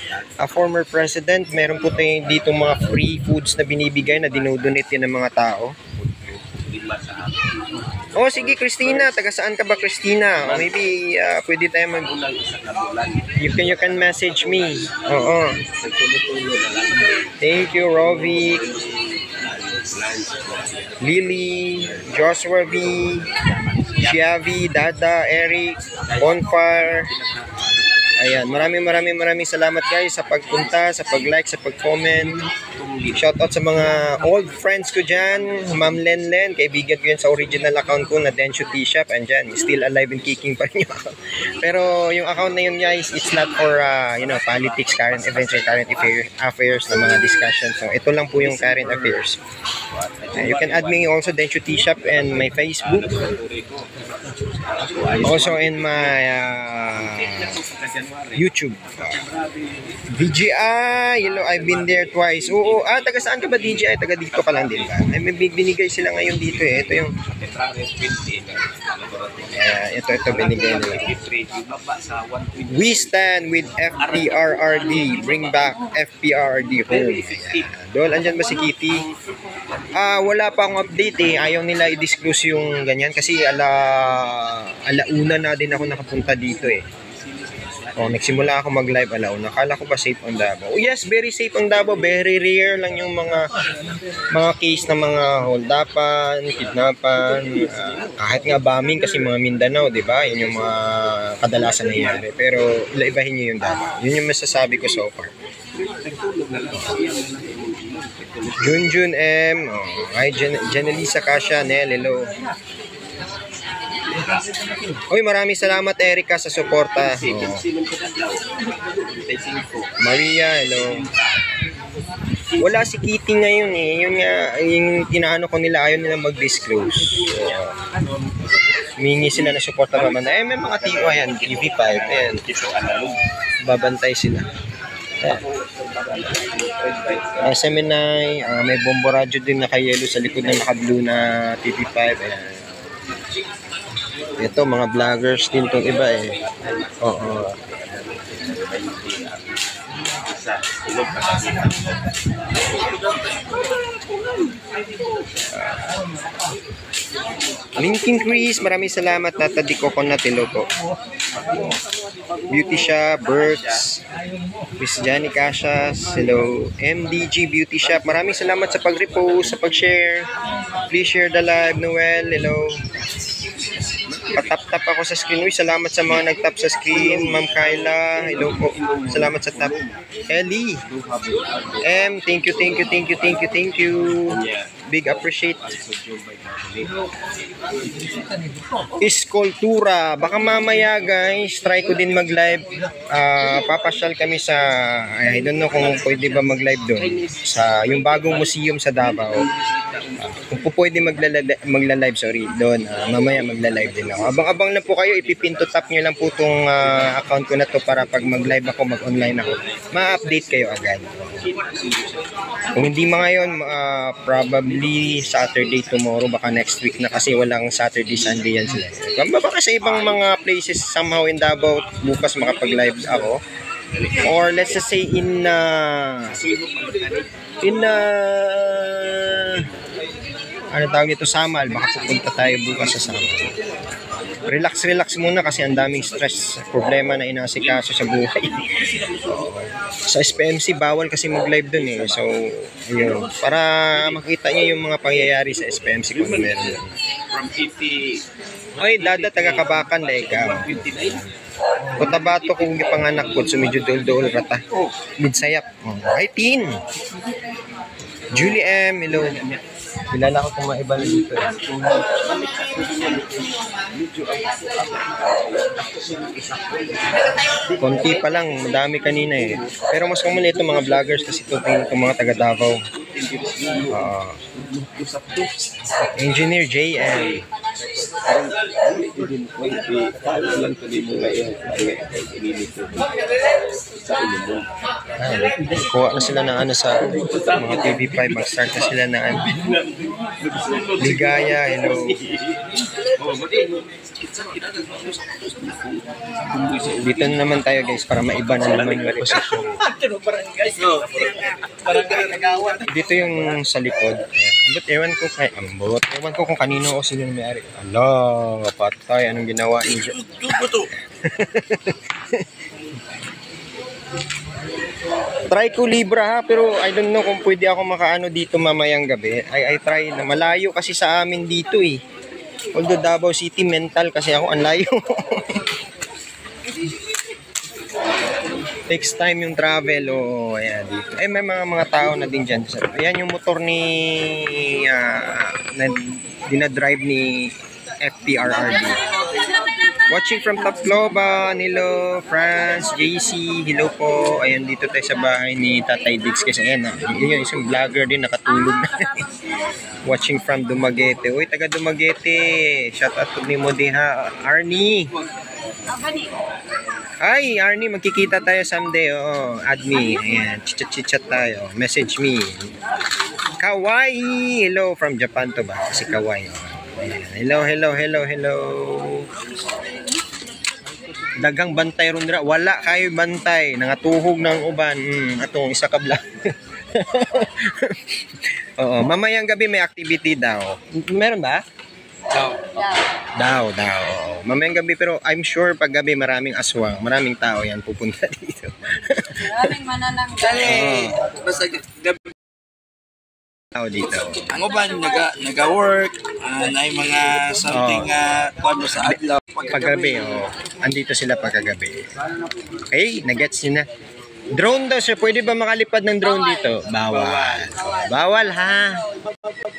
former President, meron po tayo dito mga free foods na binibigay na dinodonate din ng mga tao. Oh, sige Christina, taga saan ka ba Christina? O maybe pwede tayo you can message me. Oo. Thank you Rovic, Lily, Joshua V, Shiavi, Dada, Eric, Bonfire. Ayan, maraming salamat guys sa pagpunta, sa pag-like, sa pag-comment. Shoutout sa mga old friends ko dyan. Ma'am Lenlen, kaibigan ko yun sa original account ko na Densho T-Shop. Andyan, still alive and kicking pa rin yung account. Pero yung account na yun guys, it's not for politics, current events, or current affairs na mga discussion. So ito lang po yung current affairs. You can add me also Densho T-Shop and my Facebook. Also in my YouTube. DJI, hello, I've been there twice. Oo, taga saan ka ba DJI? Taga dito ka lang din ba? Ay, may binigay sila ngayon dito eh. Ito yung ito binigay nila. We stand with FPRRD. Bring back FPRRD home. Dol, andyan ba si Kitty? Wala pa akong update eh. Ayaw nila i-disclose yung ganyan kasi alauna na din ako nakapunta dito eh. Nagsimula ako mag-live alauna. Akala ko ba safe ang Davao? Oh yes, very safe ang Davao. Very rare lang yung mga case ng mga holdapan, kidnapan, kahit nga bombing kasi mga Mindanao, di ba? Yun yung mga kadalasan nangyayari. Pero iba-ibahin nyo yung Davao. Yun yung masasabi ko so far. Junjun M. Hi, Janelisa Kasha, Nel, hello. Uy, maraming salamat Erica sa suporta. Maria, hello. Wala si Kitty ngayon eh. Yun nga, yung tinaano ko nila, ayaw nila mag-disclose. Mingi sila na suporta naman. May mga tio yan, TV5. Ayan. Babantay sila. Seminay, may bombo radyo din na kayelo sa likod ng naka-blue na TV5. Ayan. Ito, mga vloggers din tong iba eh. Oo. Linking Chris, maraming salamat. Natadi Coconut, hello po. Beauty Shop, Berks, Miss Johnny Casas, hello. MDG Beauty Shop, maraming salamat sa pag-repost, sa pag-share. Please share the live. Noel, hello. Patap-tap ako sa screen. Uy, salamat sa mga nag-tap sa screen. Ma'am Kyla, hello po. Salamat sa tap. Ellie, thank you. Big appreciate. Iskultura. Baka mamaya guys, try ko din mag-live. Papasyal kami sa, I don't know kung pwede ba mag-live doon. Sa yung bagong museum sa Davao. Kung po pwede magla-live, sorry, doon. Mamaya magla-live din ako. Abang-abang na po kayo, ipipinto tap nyo lang po itong account ko na to para pag mag-live ako, mag-online ako, ma-update kayo agad. Kung hindi mga ngayon, probably Saturday tomorrow, baka next week na kasi walang Saturday, Sunday yan sila. Baka sa ibang mga places somehow in Davao, bukas makapag-live ako. Or let's just say in ano tawag ito, Samal, baka pupunta tayo bukas sa Samal. relax muna kasi ang daming stress, problema na inasikaso sa buhay. Sa SPMC, bawal kasi mag-live dun eh. So, ayun. Para makita niyo yung mga pangyayari sa SPMC kung ano meron dun. From 80, Oy, dada, taga-Kabakan, Lega. Cotabato kung gipanganak po, sumidyo dool-dool rata. Midsayap. Ay, Tin! Julie M, hello. Kilala ko kung maiba na dito. Konti pa lang, madami kanina eh. Pero mas kumuli itong mga vloggers kasi itong mga taga Davao. Engineer JM. Kuha na sila ng ano sa mga TV5. Mag-start na sila ng ano. Ligaya, hello. Dito na naman tayo guys para maiba na naman yung posisyon. Dito yung sa likod. Ambot, ewan ko kung kanino o sino na may-ari. Ala, patay. Anong ginawa niyo? Try ko Libra ha, pero I don't know kung pwede ako makaano dito mamayang gabi. I try na malayo kasi sa amin dito eh. Although Davao City mental kasi ako ang layo. Takes time yung travel o ayan dito. Eh may mga tao na din diyan. Ayan yung motor ni na dinadrive ni FPRRD. Watching from Tacloban, hello, France, JC, hello po. Ayan, dito tayo sa bahay ni Tatay Diggs kasi ayan, yun yung isang vlogger din nakatulog na. Watching from Dumaguete. Uy, taga Dumaguete. Shout out to ni Modiha. Arnie. Ay, Arnie, magkikita tayo someday. Oo, add me. Ayan, chit-chat tayo. Message me. Kawaii. Hello, from Japan to ba? Si Kawaii. Ayan. Hello. Dagang bantay ron dira. Wala kayo bantay. Nangatuhog ng uban. Atong isa ka vlog. Oo, mamayang gabi may activity daw. Meron ba? Daw. Oo. Mamayang gabi pero I'm sure pag gabi maraming aswang, maraming tao yan pupunta dito. Maraming manananggal. Dali! Basta gabi Tao dito. ang uban, naga-work, na mga something kwano sa adlaw. Paggabi, andito sila pagkagabi. Okay, nagets nyo na. Drone daw sir, pwede ba makalipad ng drone dito? Bawal. Bawal ha.